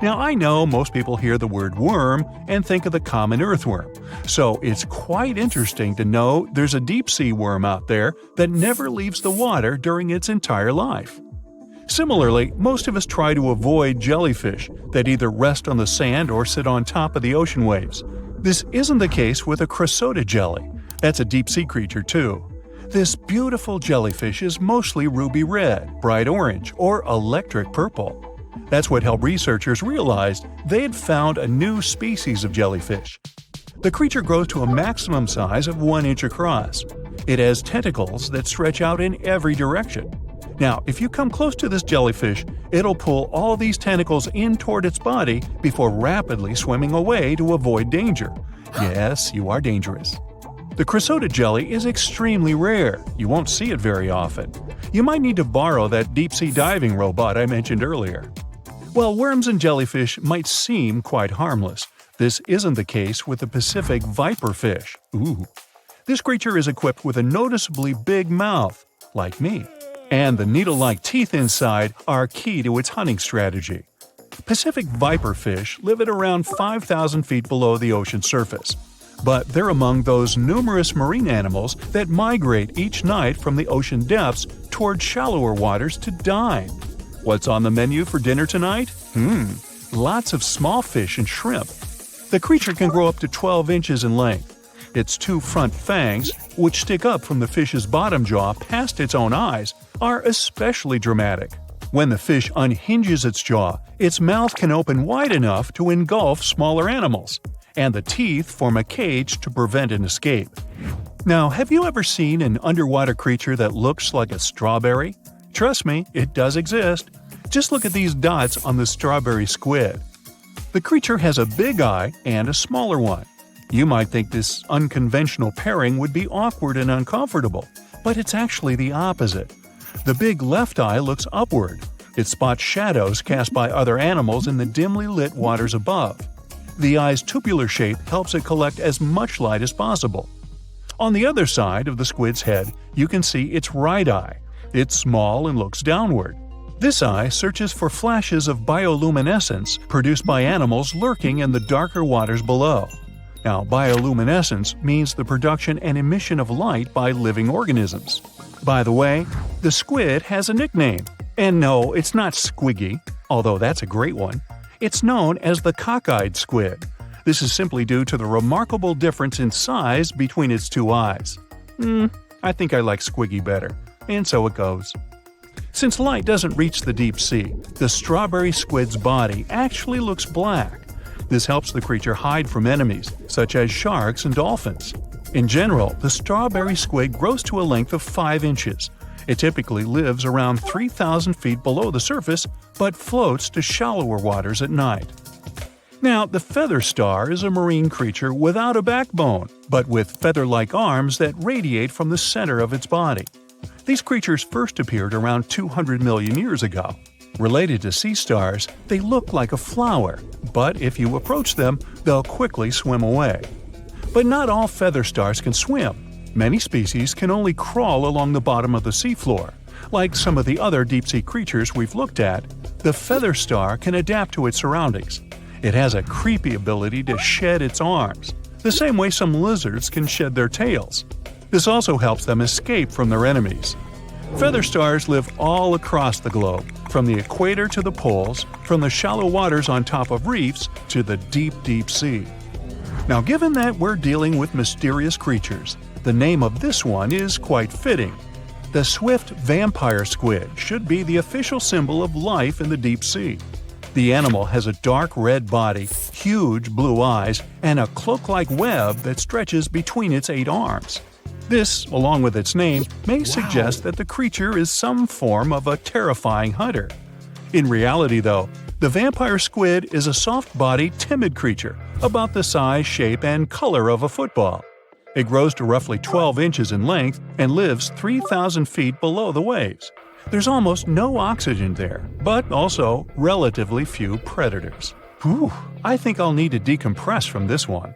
C: Now, I know most people hear the word worm and think of the common earthworm, so it's quite interesting to know there's a deep-sea worm out there that never leaves the water during its entire life. Similarly, most of us try to avoid jellyfish that either rest on the sand or sit on top of the ocean waves. This isn't the case with a Cresota jelly. That's a deep-sea creature too. This beautiful jellyfish is mostly ruby red, bright orange, or electric purple. That's what helped researchers realize they had found a new species of jellyfish. The creature grows to a maximum size of 1 inch across. It has tentacles that stretch out in every direction. Now, if you come close to this jellyfish, it'll pull all these tentacles in toward its body before rapidly swimming away to avoid danger. Yes, you are dangerous. The Cresota jelly is extremely rare. You won't see it very often. You might need to borrow that deep-sea diving robot I mentioned earlier. While worms and jellyfish might seem quite harmless, this isn't the case with the Pacific viperfish. Ooh. This creature is equipped with a noticeably big mouth, like me. And the needle-like teeth inside are key to its hunting strategy. Pacific viperfish live at around 5,000 feet below the ocean surface. But they're among those numerous marine animals that migrate each night from the ocean depths toward shallower waters to dine. What's on the menu for dinner tonight? Lots of small fish and shrimp. The creature can grow up to 12 inches in length. Its 2 front fangs, which stick up from the fish's bottom jaw past its own eyes, are especially dramatic. When the fish unhinges its jaw, its mouth can open wide enough to engulf smaller animals, and the teeth form a cage to prevent an escape. Now, have you ever seen an underwater creature that looks like a strawberry? Trust me, it does exist. Just look at these dots on the strawberry squid. The creature has a big eye and a smaller one. You might think this unconventional pairing would be awkward and uncomfortable, but it's actually the opposite. The big left eye looks upward. It spots shadows cast by other animals in the dimly lit waters above. The eye's tubular shape helps it collect as much light as possible. On the other side of the squid's head, you can see its right eye. It's small and looks downward. This eye searches for flashes of bioluminescence produced by animals lurking in the darker waters below. Now, bioluminescence means the production and emission of light by living organisms. By the way, the squid has a nickname. And no, it's not Squiggy, although that's a great one. It's known as the cockeyed squid. This is simply due to the remarkable difference in size between its 2 eyes. I think I like Squiggy better, and so it goes. Since light doesn't reach the deep sea, the strawberry squid's body actually looks black. This helps the creature hide from enemies, such as sharks and dolphins. In general, the strawberry squid grows to a length of 5 inches. It typically lives around 3,000 feet below the surface, but floats to shallower waters at night. Now, the feather star is a marine creature without a backbone, but with feather-like arms that radiate from the center of its body. These creatures first appeared around 200 million years ago. Related to sea stars, they look like a flower, but if you approach them, they'll quickly swim away. But not all feather stars can swim. Many species can only crawl along the bottom of the seafloor. Like some of the other deep-sea creatures we've looked at, the feather star can adapt to its surroundings. It has a creepy ability to shed its arms, the same way some lizards can shed their tails. This also helps them escape from their enemies. Feather stars live all across the globe, from the equator to the poles, from the shallow waters on top of reefs to the deep, deep sea. Now, given that we're dealing with mysterious creatures, the name of this one is quite fitting. The swift vampire squid should be the official symbol of life in the deep sea. The animal has a dark red body, huge blue eyes, and a cloak-like web that stretches between its 8 arms. This, along with its name, may suggest that the creature is some form of a terrifying hunter. In reality, though, the vampire squid is a soft-bodied, timid creature, about the size, shape, and color of a football. It grows to roughly 12 inches in length and lives 3,000 feet below the waves. There's almost no oxygen there, but also relatively few predators. I think I'll need to decompress from this one.